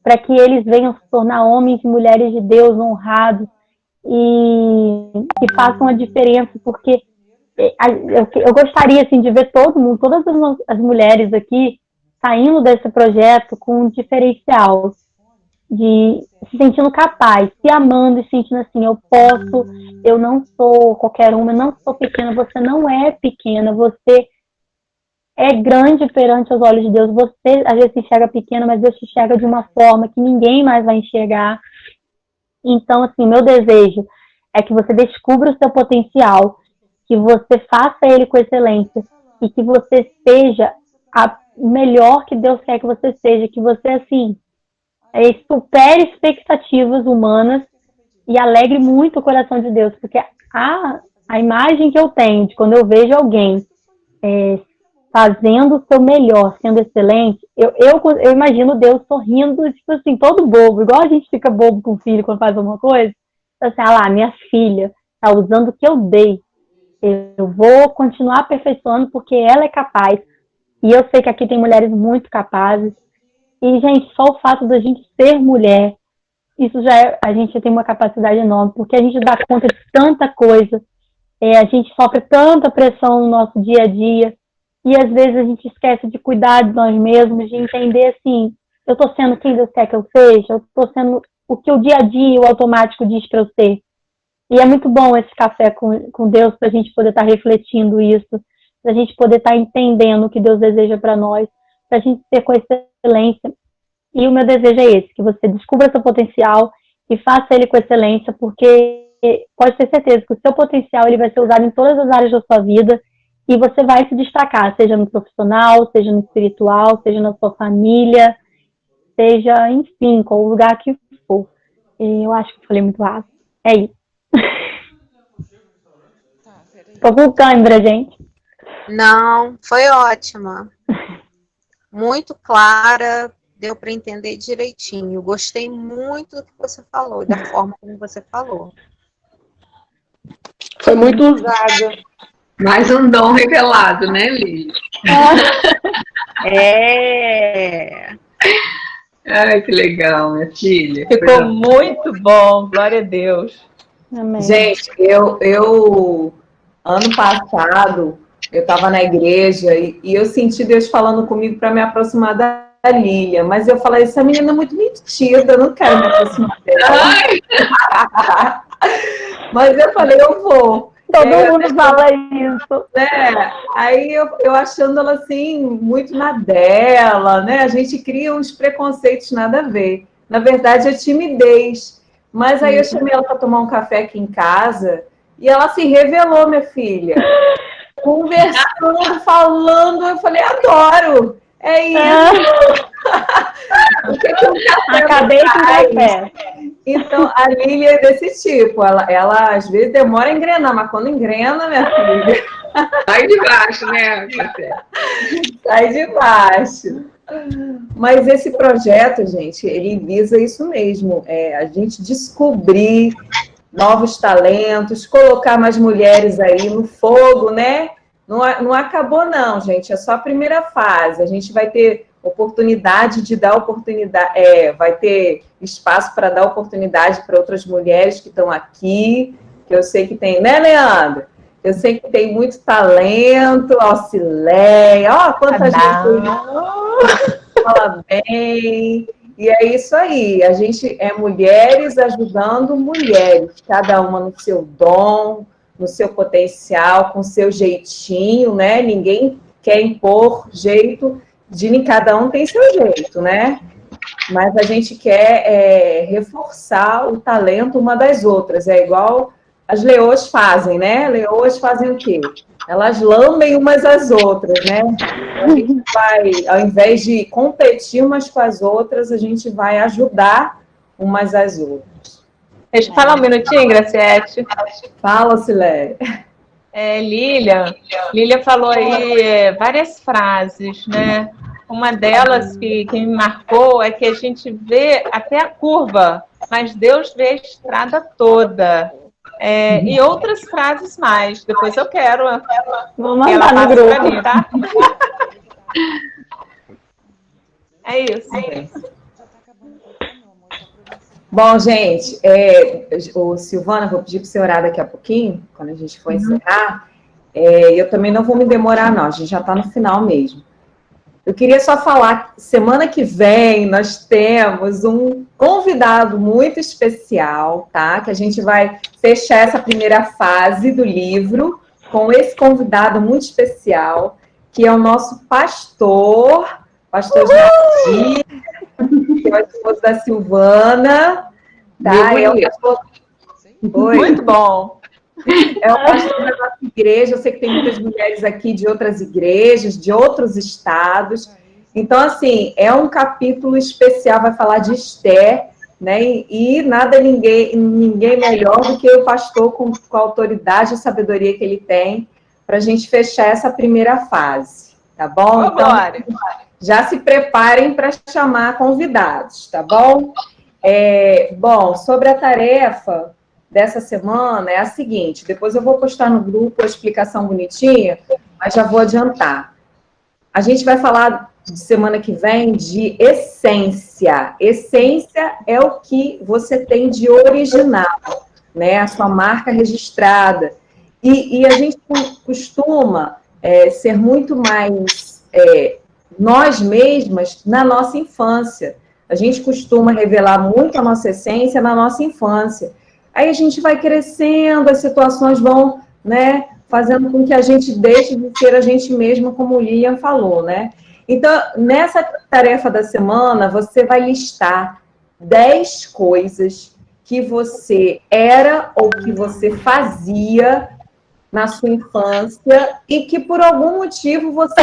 para que eles venham se tornar homens e mulheres de Deus honrados, e que façam a diferença, porque eu gostaria, assim, de ver todo mundo, todas as mulheres aqui, saindo desse projeto com um diferencial, de se sentindo capaz, se amando e sentindo assim, eu posso, eu não sou qualquer uma, eu não sou pequena, você não é pequena, você é grande perante os olhos de Deus, você às vezes se enxerga pequena, mas Deus te enxerga de uma forma que ninguém mais vai enxergar. Então, assim, meu desejo é que você descubra o seu potencial, que você faça ele com excelência e que você seja a melhor que Deus quer que você seja, que você, assim, supere expectativas humanas e alegre muito o coração de Deus, porque a imagem que eu tenho de quando eu vejo alguém fazendo o seu melhor, sendo excelente, eu imagino Deus sorrindo, tipo assim, todo bobo, igual a gente fica bobo com o filho quando faz alguma coisa, assim, lá, minha filha tá usando o que eu dei, eu vou continuar aperfeiçoando porque ela é capaz, e eu sei que aqui tem mulheres muito capazes, e, gente, só o fato da gente ser mulher, isso já a gente tem uma capacidade enorme, porque a gente dá conta de tanta coisa, a gente sofre tanta pressão no nosso dia a dia, e às vezes a gente esquece de cuidar de nós mesmos, de entender assim, eu estou sendo quem Deus quer que eu seja, eu estou sendo o que o dia a dia, o automático diz para eu ser. E é muito bom esse café com Deus, para a gente poder estar refletindo isso, para a gente poder estar entendendo o que Deus deseja para nós, para a gente ser com excelência. E o meu desejo é esse, que você descubra seu potencial e faça ele com excelência, porque pode ter certeza que o seu potencial ele vai ser usado em todas as áreas da sua vida e você vai se destacar, seja no profissional, seja no espiritual, seja na sua família, seja, enfim, qual lugar que for. E eu acho que eu falei muito rápido. É isso. Tô com câimbra, gente. Não, foi ótima. Muito clara, deu para entender direitinho. Gostei muito do que você falou, da forma como você falou. Foi muito usada. Mais um dom revelado, né, Lili? Ai, que legal, minha filha. Ficou muito bom, glória a Deus. Amém. Gente, eu ano passado, eu estava na igreja e eu senti Deus falando comigo para me aproximar da Lília, mas eu falei, essa menina é muito metida, eu não quero me aproximar dela. Mas eu falei, eu vou. Todo mundo fala isso. Aí eu achando ela assim, muito na dela, né? A gente cria uns preconceitos nada a ver. Na verdade, é timidez. Mas aí eu chamei ela para tomar um café aqui em casa e ela se revelou, minha filha. Conversando, falando, eu falei, adoro. É isso. O que um café Acabei com o café. Então, a Lília é desse tipo. Ela às vezes demora a engrenar, mas quando engrena, minha filha... Sai de baixo, né, café? Sai de baixo. Mas esse projeto, gente, ele visa isso mesmo. A gente descobrir novos talentos, colocar mais mulheres aí no fogo, né? Não acabou, não, gente. É só a primeira fase. A gente vai ter oportunidade de dar oportunidade, vai ter espaço para dar oportunidade para outras mulheres que estão aqui, que eu sei que tem, né, Leandro? Eu sei que tem muito talento, Auxileia, quanta gente. fala bem. E é isso aí, a gente é mulheres ajudando mulheres, cada uma no seu dom, no seu potencial, com o seu jeitinho, né? Ninguém quer impor jeito cada um tem seu jeito, né? Mas a gente quer reforçar o talento uma das outras, é igual as leoas fazem, né? Leoas fazem o quê? Elas lambem umas às outras, né? A gente vai, ao invés de competir umas com as outras, a gente vai ajudar umas às outras. Deixa eu falar um minutinho, Graciete. Fala, Siléria. Lília falou aí várias frases, né? Uma delas que me marcou é que a gente vê até a curva, mas Deus vê a estrada toda. E outras frases mais. Depois eu quero. Vou mandar no grupo. Pra mim, tá? É isso. Bom, gente, o Silvana, vou pedir para você orar daqui a pouquinho, quando a gente for encerrar. Eu também não vou me demorar, não. A gente já está no final mesmo. Eu queria só falar que semana que vem nós temos um convidado muito especial, tá? Que a gente vai fechar essa primeira fase do livro com esse convidado muito especial, que é o nosso pastor Jardim, que é o esposo da Silvana, tá? É o pastor... Muito bom. É o pastor da nossa igreja. Eu sei que tem muitas mulheres aqui de outras igrejas, de outros estados. Então, assim, é um capítulo especial, vai falar de Esther, né? E ninguém melhor do que o pastor com a autoridade e sabedoria que ele tem para a gente fechar essa primeira fase, tá bom? Então, já se preparem para chamar convidados, tá bom? Bom, sobre a tarefa dessa semana é a seguinte, depois eu vou postar no grupo a explicação bonitinha, mas já vou adiantar. A gente vai falar de semana que vem de essência. Essência é o que você tem de original, né? A sua marca registrada. E a gente costuma ser muito mais nós mesmas na nossa infância. A gente costuma revelar muito a nossa essência na nossa infância. Aí a gente vai crescendo, as situações vão, né, fazendo com que a gente deixe de ser a gente mesma, como o Lilian falou, né? Então, nessa tarefa da semana, você vai listar 10 coisas que você era ou que você fazia na sua infância e que, por algum motivo, você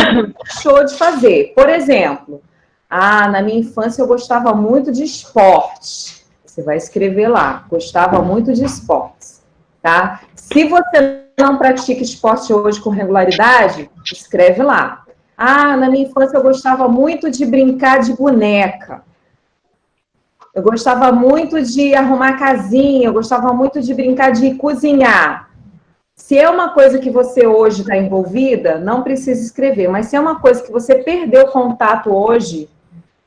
deixou de fazer. Por exemplo, na minha infância eu gostava muito de esporte. Você vai escrever lá, gostava muito de esportes, tá? Se você não pratica esporte hoje com regularidade, escreve lá. Na minha infância eu gostava muito de brincar de boneca. Eu gostava muito de arrumar casinha, eu gostava muito de brincar de cozinhar. Se é uma coisa que você hoje está envolvida, não precisa escrever, mas se é uma coisa que você perdeu contato hoje,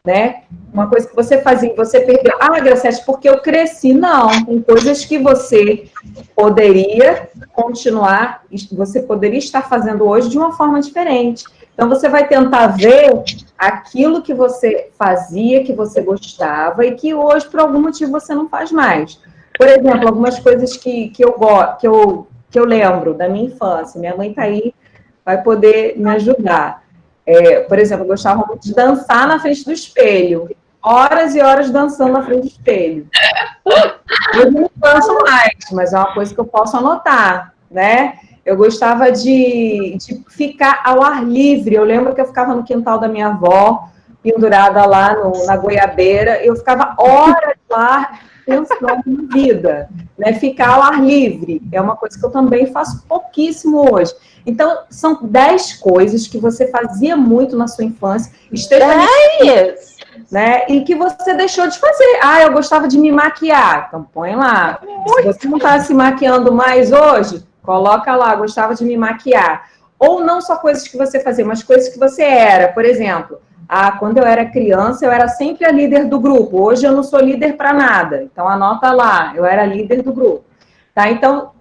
né? Uma coisa que você fazia, você perdeu. Graciete, porque eu cresci. Não, tem coisas que você poderia continuar, você poderia estar fazendo hoje de uma forma diferente. Então, você vai tentar ver aquilo que você fazia, que você gostava, e que hoje, por algum motivo, você não faz mais. Por exemplo, algumas coisas que eu lembro da minha infância. Minha mãe está aí, vai poder me ajudar. Por exemplo, eu gostava muito de dançar na frente do espelho. Horas e horas dançando na frente do espelho. Eu não danço mais, mas é uma coisa que eu posso anotar, né? Eu gostava de ficar ao ar livre. Eu lembro que eu ficava no quintal da minha avó, pendurada lá na goiabeira. Eu ficava horas lá pensando na vida, né? Ficar ao ar livre é uma coisa que eu também faço pouquíssimo hoje. Então, são 10 coisas que você fazia muito na sua infância. 10? Né? E que você deixou de fazer. Eu gostava de me maquiar. Então, põe lá. Se você não está se maquiando mais hoje, coloca lá, gostava de me maquiar. Ou não só coisas que você fazia, mas coisas que você era. Por exemplo, quando eu era criança, eu era sempre a líder do grupo. Hoje eu não sou líder para nada. Então, anota lá, eu era líder do grupo. Tá? Então,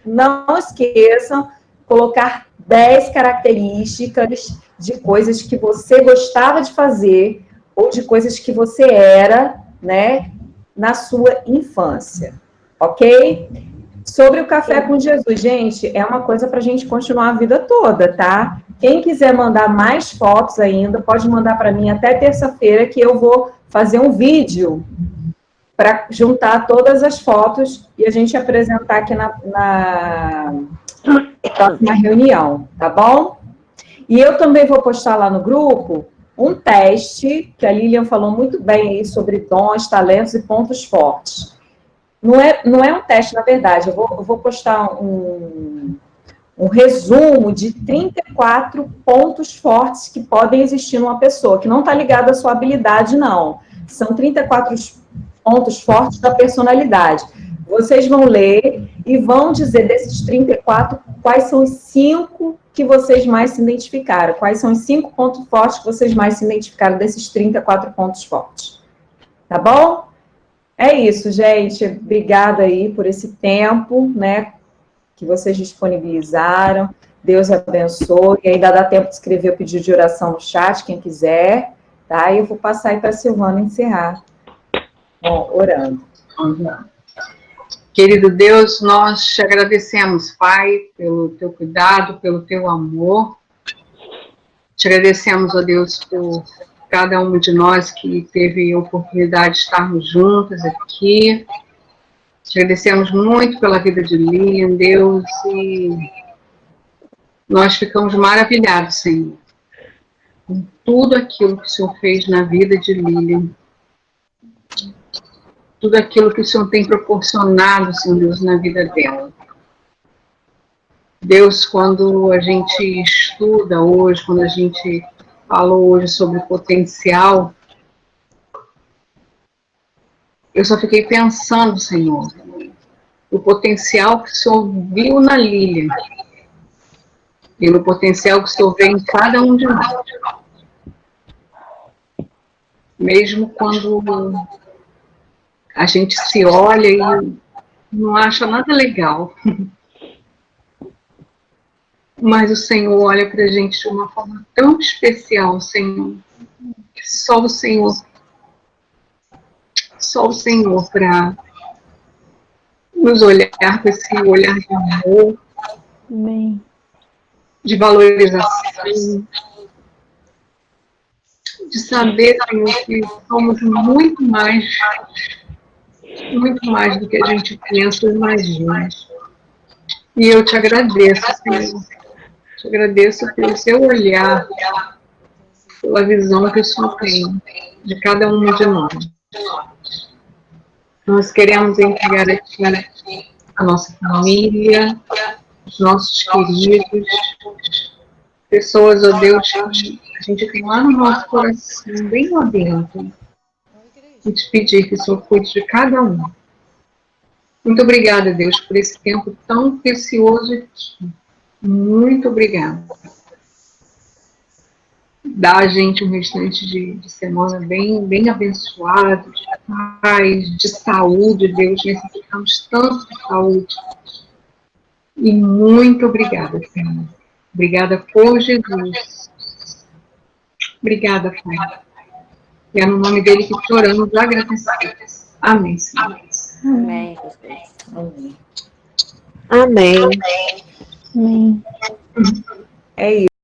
não esqueçam colocar 10 características de coisas que você gostava de fazer, ou de coisas que você era, né, na sua infância, ok? Sobre o Café com Jesus, gente, é uma coisa para a gente continuar a vida toda, tá? Quem quiser mandar mais fotos ainda, pode mandar para mim até terça-feira, que eu vou fazer um vídeo para juntar todas as fotos e a gente apresentar aqui na próxima reunião, tá bom? E eu também vou postar lá no grupo um teste, que a Lilian falou muito bem aí sobre dons, talentos e pontos fortes. Não é um teste, na verdade, eu vou postar um resumo de 34 pontos fortes que podem existir numa pessoa, que não está ligado à sua habilidade, não. São 34 pontos fortes da personalidade. Vocês vão ler e vão dizer desses 34 quais são os 5 que vocês mais se identificaram. Quais são os 5 pontos fortes que vocês mais se identificaram desses 34 pontos fortes. Tá bom? É isso, gente. Obrigada aí por esse tempo, né, que vocês disponibilizaram. Deus abençoe. E ainda dá tempo de escrever o pedido de oração no chat, quem quiser, tá? E eu vou passar aí para a Silvana encerrar. Bom, orando. Querido Deus, nós te agradecemos, Pai, pelo teu cuidado, pelo teu amor. Te agradecemos, ó Deus, por cada um de nós que teve a oportunidade de estarmos juntas aqui. Te agradecemos muito pela vida de Lilian, Deus, e nós ficamos maravilhados, Senhor, com tudo aquilo que o Senhor fez na vida de Lilian. Tudo aquilo que o Senhor tem proporcionado, Senhor Deus, na vida dela. Deus, quando a gente estuda hoje, quando a gente falou hoje sobre potencial, eu só fiquei pensando, Senhor, o potencial que o Senhor viu na Lilian e no potencial que o Senhor vê em cada um de nós. Mesmo quando a gente se olha e não acha nada legal. Mas o Senhor olha para a gente de uma forma tão especial, Senhor, que só o Senhor para nos olhar com esse olhar de amor, Amém. de valorização, de saber, Senhor, que somos muito mais do que a gente pensa ou imagina. E eu te agradeço, Senhor. Te agradeço pelo seu olhar, pela visão que o Senhor tem de cada um de nós. Nós queremos entregar a Ti a nossa família, os nossos queridos, pessoas, ó Deus, que a gente tem lá no nosso coração, bem lá dentro, e te pedir que o Senhor cuide de cada um. Muito obrigada, Deus, por esse tempo tão precioso aqui. Muito obrigada. Dá a gente um restante de semana bem abençoado, de paz, de saúde, Deus. Necessitamos tanto de saúde. E muito obrigada, Senhor. Obrigada por Jesus. Obrigada, Pai. E é no nome dele que oramos agradecidos. Amém, Senhor. Amém. Amém. Amém. É isso.